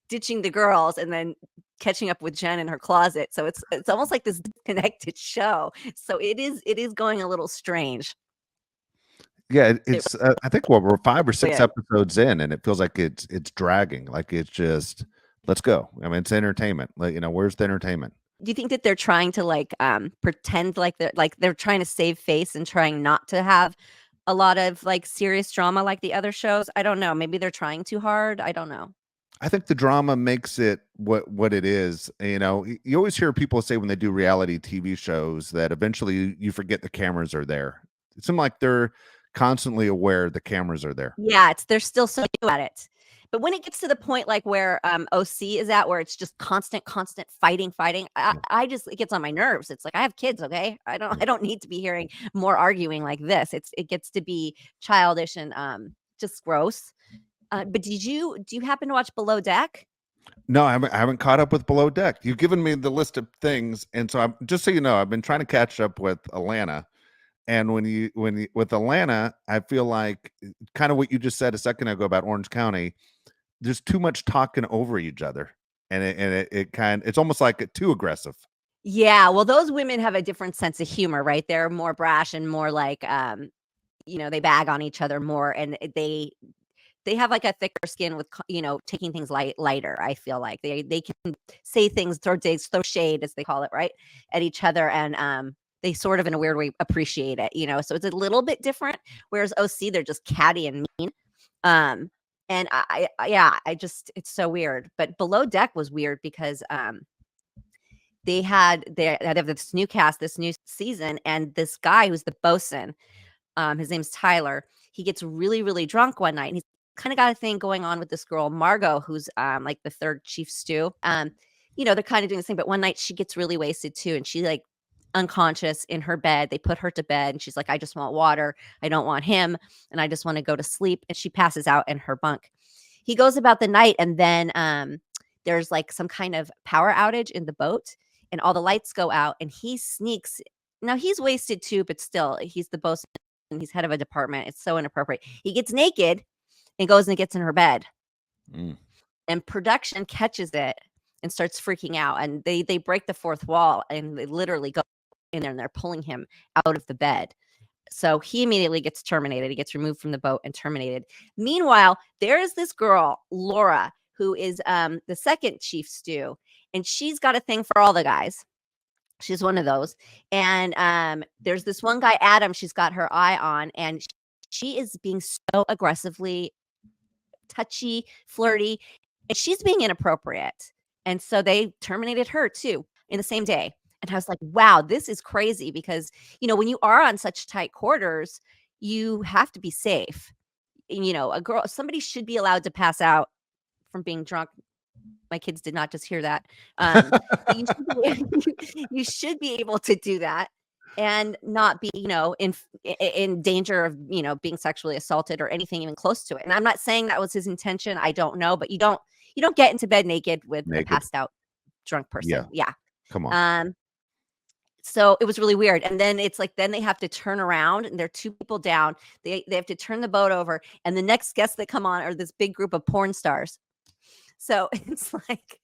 ditching the girls and then catching up with Jen in her closet. So it's almost like this disconnected show. So it is going a little strange. Yeah, it's I think we're 5 or 6 Yeah. episodes in, and it feels like it's dragging. Like it's just let's go. I mean, it's entertainment. Like, where's the entertainment? Do you think that they're trying to like pretend like they're trying to save face and trying not to have a lot of like serious drama like the other shows? I don't know. Maybe they're trying too hard. I don't know. I think the drama makes it what it is. You always hear people say when they do reality TV shows that eventually you forget the cameras are there. It seems like they're constantly aware the cameras are there. Yeah, they're still so new at it. But when it gets to the point like where OC is at, where it's just constant fighting, I just, it gets on my nerves. It's like, I have kids, okay? I don't need to be hearing more arguing like this. It gets to be childish and just gross. But do you happen to watch Below Deck? No, I haven't caught up with Below Deck. You've given me the list of things, and so I'm just so you know, I've been trying to catch up with Atlanta. And when you with Atlanta, I feel like kind of what you just said a second ago about Orange County. There's too much talking over each other, and it's almost like too aggressive. Yeah, well, those women have a different sense of humor, right? They're more brash and more like they bag on each other more, and they have like a thicker skin with taking things lighter. I feel like they can say things, throw shade, as they call it, right, at each other, and they sort of in a weird way appreciate it, so it's a little bit different. Whereas OC, they're just catty and mean. And I just, it's so weird. But Below Deck was weird because they have this new cast, this new season, and this guy who's the bosun, his name's Tyler. He gets really, really drunk one night, and he's kind of got a thing going on with this girl, Margot, who's like the third chief stew. They're kind of doing this thing, but one night she gets really wasted too, and she like unconscious in her bed. They put her to bed, and she's like, I just want water. I don't want him, and I just want to go to sleep. And she passes out in her bunk. He goes about the night, and then there's like some kind of power outage in the boat, and all the lights go out, and he sneaks. Now he's wasted too, but still, he's the boss, and he's head of a department. It's so inappropriate. He gets naked and goes and gets in her bed. And production catches it and starts freaking out, and they break the fourth wall, and they literally go in there, and they're pulling him out of the bed. So he immediately gets terminated. He gets removed from the boat and terminated. Meanwhile, there is this girl, Laura, who is the second chief stew, and she's got a thing for all the guys. She's one of those. And there's this one guy, Adam, she's got her eye on, and she is being so aggressively touchy, flirty, and she's being inappropriate. And so they terminated her too in the same day. And I was like, wow, this is crazy because, when you are on such tight quarters, you have to be safe. And, somebody should be allowed to pass out from being drunk. My kids did not just hear that. But you should be able to do that and not be, in danger of, being sexually assaulted or anything even close to it. And I'm not saying that was his intention. I don't know, but you don't get into bed naked with a passed out drunk person. Yeah. Come on. So it was really weird. And then it's like, then they have to turn around and they're 2 people down. They have to turn the boat over. And the next guests that come on are this big group of porn stars. So it's like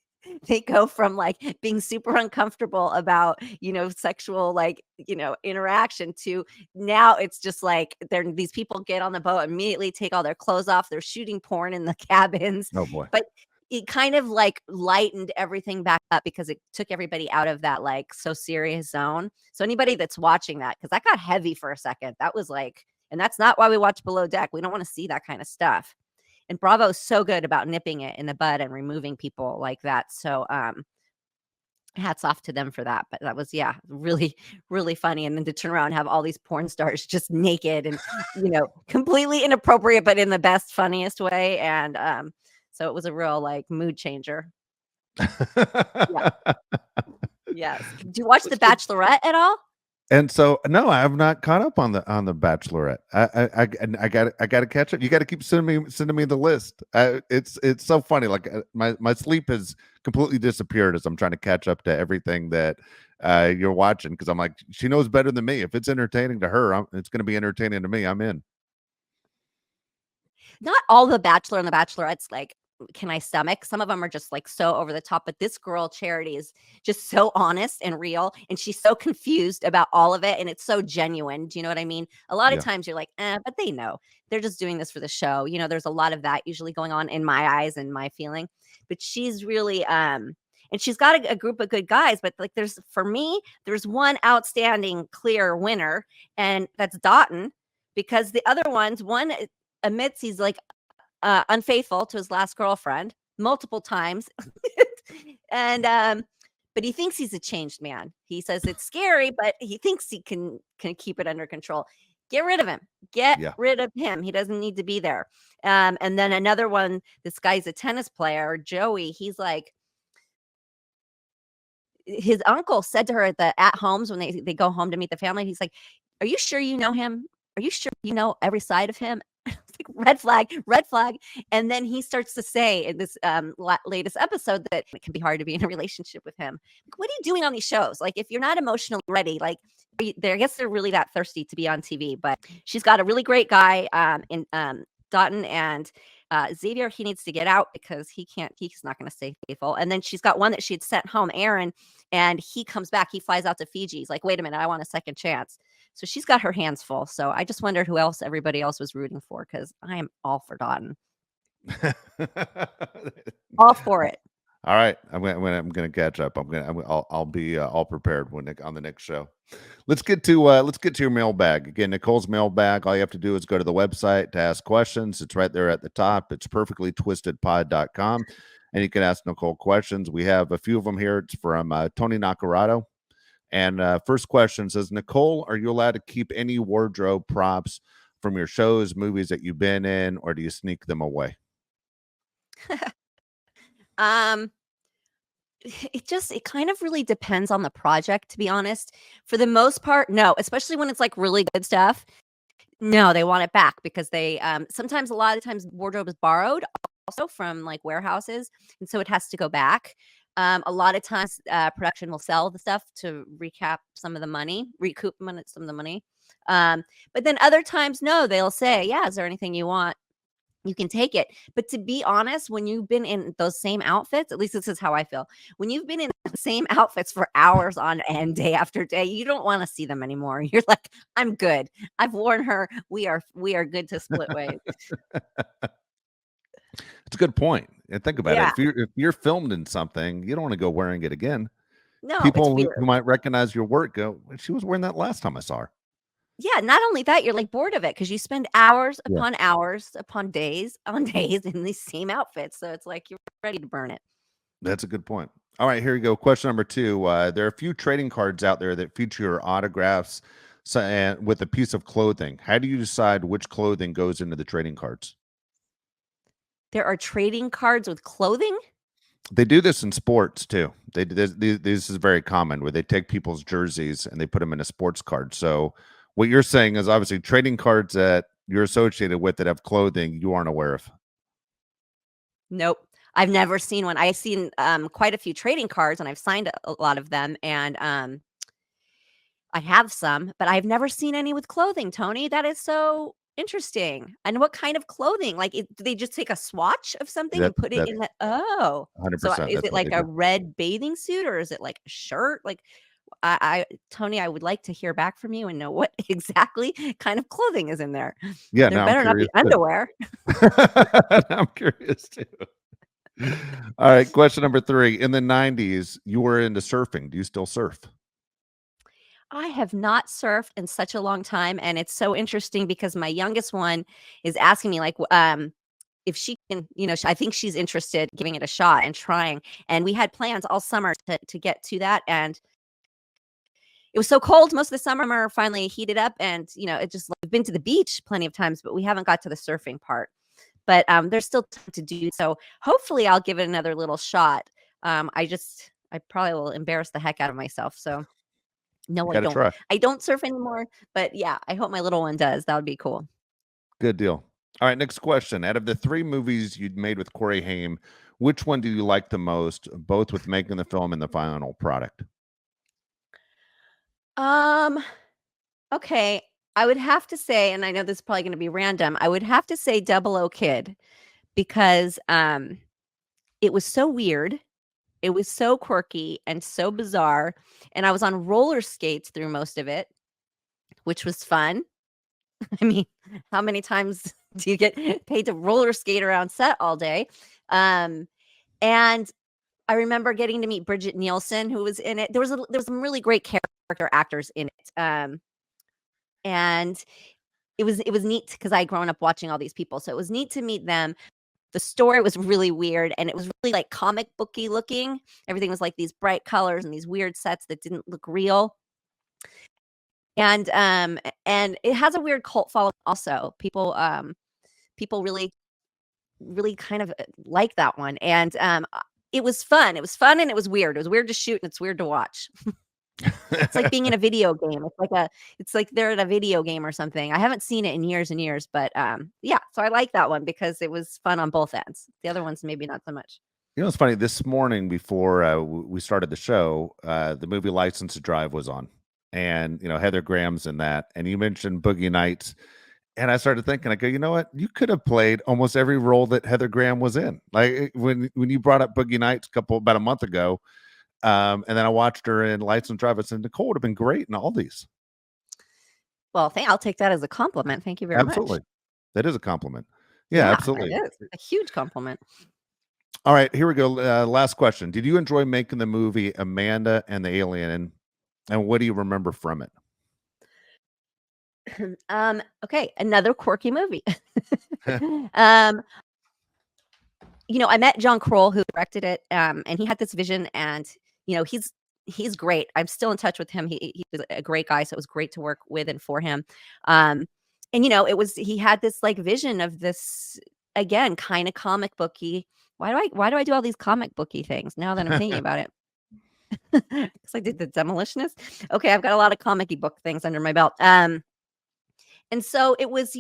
they go from like being super uncomfortable about, sexual, interaction to now it's just like these people get on the boat, immediately take all their clothes off. They're shooting porn in the cabins. Oh boy. But it kind of like lightened everything back up because it took everybody out of that like so serious zone. So anybody that's watching that, because that got heavy for a second, that was like, and that's not why we watch Below Deck. We don't want to see that kind of stuff. And Bravo is so good about nipping it in the bud and removing people like that. So hats off to them for that. But that was, really, really funny. And then to turn around and have all these porn stars just naked and, completely inappropriate, but in the best, funniest way. And so it was a real like mood changer. Yeah. Yes. Do you watch The Bachelorette at all? And so, no, I have not caught up on the Bachelorette. I got to catch up. You got to keep sending me the list. It's so funny. Like my sleep has completely disappeared as I'm trying to catch up to everything that you're watching, because I'm like, she knows better than me. If it's entertaining to her, it's going to be entertaining to me. I'm in. Not all the Bachelor and the Bachelorette's like, can I stomach? Some of them are just like so over the top, but this girl Charity is just so honest and real, and she's so confused about all of it, and it's so genuine. Do you know what I mean? A lot of times you're like, but they know they're just doing this for the show. There's a lot of that usually going on in my eyes and my feeling, but she's really and she's got a group of good guys, but like there's one outstanding clear winner, and that's Dotun, because the other one admits he's like unfaithful to his last girlfriend multiple times. And but he thinks he's a changed man. He says it's scary, but he thinks he can keep it under control. Get rid of him. Rid of him. He doesn't need to be there. And then another one, this guy's a tennis player, Joey. He's like, his uncle said to her at homes when they go home to meet the family, he's like, are you sure you know him? Are you sure you know every side of him? It's like red flag. And then he starts to say in this latest episode that it can be hard to be in a relationship with him. Like, what are you doing on these shows? Like, if you're not emotionally ready, like, I guess they're really that thirsty to be on TV. But she's got a really great guy in Dotun, and Xavier, he needs to get out because he's not going to stay faithful. And then she's got one that she had sent home, Aaron, and he comes back. He flies out to Fiji. He's like, wait a minute, I want a second chance. So she's got her hands full. So I just wondered who else everybody else was rooting for, because I am all for Dotun. All for it. All right, I'm gonna catch up. I'll be all prepared on the next show. Let's get to your mailbag. Again, Nicole's mailbag. All you have to do is go to the website to ask questions. It's right there at the top. It's perfectlytwistedpod.com, and you can ask Nicole questions. We have a few of them here. It's from Tony Nacarado. And first question says, Nicole, are you allowed to keep any wardrobe props from your shows, movies that you've been in, or do you sneak them away? It kind of really depends on the project, to be honest. For the most part, no, especially when it's like really good stuff. No, they want it back because they a lot of times wardrobe is borrowed also from like warehouses, and so it has to go back. A lot of times production will sell the stuff to recoup some of the money. But then other times, no, they'll say, yeah, is there anything you want? You can take it. But to be honest, when you've been in those same outfits, at least this is how I feel. When you've been in the same outfits for hours on end, day after day, you don't want to see them anymore. You're like, I'm good. I've worn her. We are good to split ways. It's a good point. And think about it. If you're filmed in something, you don't want to go wearing it again. No, it's People who weird. might recognize your work go, she was wearing that last time I saw her. Yeah, not only that, you're, like, bored of it because you spend hours Yeah, upon hours upon days on days in these same outfits, so it's like you're ready to burn it. that's a good point. All right, here we go. Question number 2. There are a few trading cards out there that feature your autographs and with a piece of clothing. How do you decide which clothing goes into the trading cards? There are trading cards with clothing? They do this in sports too. This is very common where they take people's jerseys and they put them in a sports card. So what you're saying is obviously trading cards that you're associated with that have clothing you aren't aware of. Nope. I've never seen one. I've seen, quite a few trading cards, and I've signed a lot of them, and, I have some, but I've never seen any with clothing, Tony. That is so interesting. And what kind of clothing? Like, do they just take a swatch of something That and put it that's in the oh. So, 100%. is That's it what like they a do. red bathing suit, or is it like a shirt? Like, I Tony, I would like to hear back from you and know what exactly kind of clothing is in there. Yeah, There now I'm better not be curious too. underwear. I'm curious too. All right, question number 3. In the 90s, you were into surfing. Do you still surf? I have not surfed in such a long time, and it's so interesting because my youngest one is asking me, like, if she can, I think she's interested giving it a shot and trying. And we had plans all summer to get to that, and it was so cold most of the summer. Finally heated up, and it just we've been to the beach plenty of times, but we haven't got to the surfing part. But there's still time to do so. Hopefully, I'll give it another little shot. I probably will embarrass the heck out of myself. So You no, I got to don't. try. I don't surf anymore, but yeah, I hope my little one does. That would be cool. Good deal. All right, next question. Out of the 3 movies you'd made with Corey Haim, which one do you like the most, both with making the film and the final product? Um, okay. I would have to say, and I know this is probably going to be random, I would have to say Double O Kid because it was so weird. It was so quirky and so bizarre. And I was on roller skates through most of it, which was fun. I mean, how many times do you get paid to roller skate around set all day? Um, and I remember getting to meet Bridget Nielsen, who was in it. There was some really great character actors in it. And it was neat because I grown up watching all these people. So it was neat to meet them. The story was really weird, and it was really like comic booky looking. Everything was like these bright colors and these weird sets that didn't look real. And it has a weird cult following also. People really kind of like that one. And it was fun. It was fun and it was weird. It was weird to shoot and it's weird to watch. It's like being in a video game. It's like they're in a video game or something. I haven't seen it in years and years, but yeah, so I like that one because it was fun on both ends. The other ones maybe not so much. It's funny. This morning before we started the show, the movie License to Drive was on, and Heather Graham's in that, and you mentioned Boogie Nights, and I started thinking, I go, you know what? You could have played almost every role that Heather Graham was in. Like when you brought up Boogie Nights about a month ago, and then I watched her in License to Drive. I said Nicole would have been great in all these. Well, I'll take that as a compliment. Thank you very much. Absolutely, that is a compliment. Yeah, Yeah, absolutely. it is a huge compliment. All right, here we go. Last question. Did you enjoy making the movie Amanda and the Alien, and what do you remember from it? Okay, another quirky movie. um, I met John Kroll who directed it, and he had this vision, and he's great. I'm still in touch with him. He was a great guy, so it was great to work with and for him. Um, and he had this like vision of this again, kind of comic booky. Why do I do all these comic booky things now that I'm thinking about it? Because I did the Demolitionist. Okay, I've got a lot of comic book things under my belt. And so it was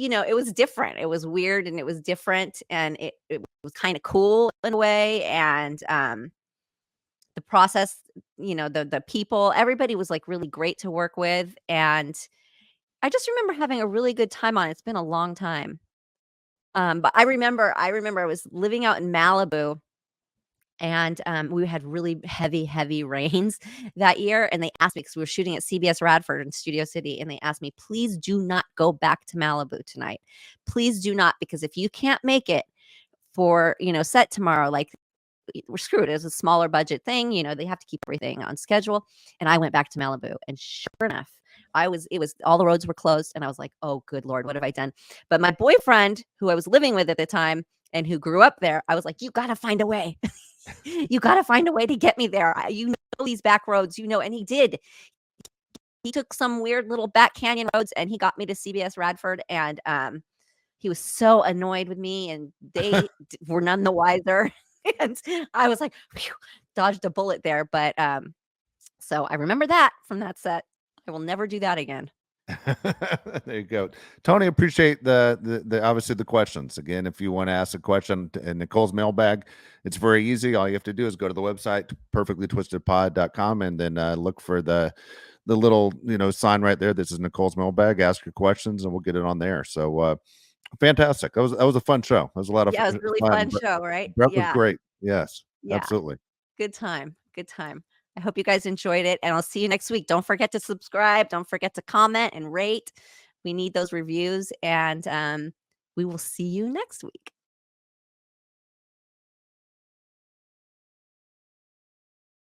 different. It was weird and it was different and it was kind of cool in a way. And the process, the people, everybody was like really great to work with. And I just remember having a really good time on it. It's been a long time. But I remember I was living out in Malibu and we had really heavy, heavy rains that year. And they asked me because we were shooting at CBS Radford in Studio City, and they asked me, "Please do not go back to Malibu tonight. Please do not, because if you can't make it for set tomorrow, like we're screwed. It was a smaller budget thing. They have to keep everything on schedule. And I went back to Malibu, and sure enough, it was all the roads were closed, and I was like, oh, good Lord, what have I done? But my boyfriend, who I was living with at the time and who grew up there, I was like, you got to find a way. You got to find a way to get me there. These back roads, and he did. He took some weird little back canyon roads, and he got me to CBS Radford, and he was so annoyed with me, and they were none the wiser. And I was like, phew, dodged a bullet there. But so I remember that from that set. I will never do that again. There you go, Tony. Appreciate the obviously the questions. Again, if you want to ask a question in Nicole's mailbag, it's very easy. All you have to do is go to the website perfectlytwistedpod.com and then look for the little sign right there. This is Nicole's mailbag. Ask your questions and we'll get it on there. So fantastic. That was a fun show. That was a lot of Yeah, it was a really fun show, right? Brett was Yeah. great. Yes, Yeah. absolutely. Good time. Good time. I hope you guys enjoyed it, and I'll see you next week. Don't forget to subscribe. Don't forget to comment and rate. We need those reviews, and we will see you next week.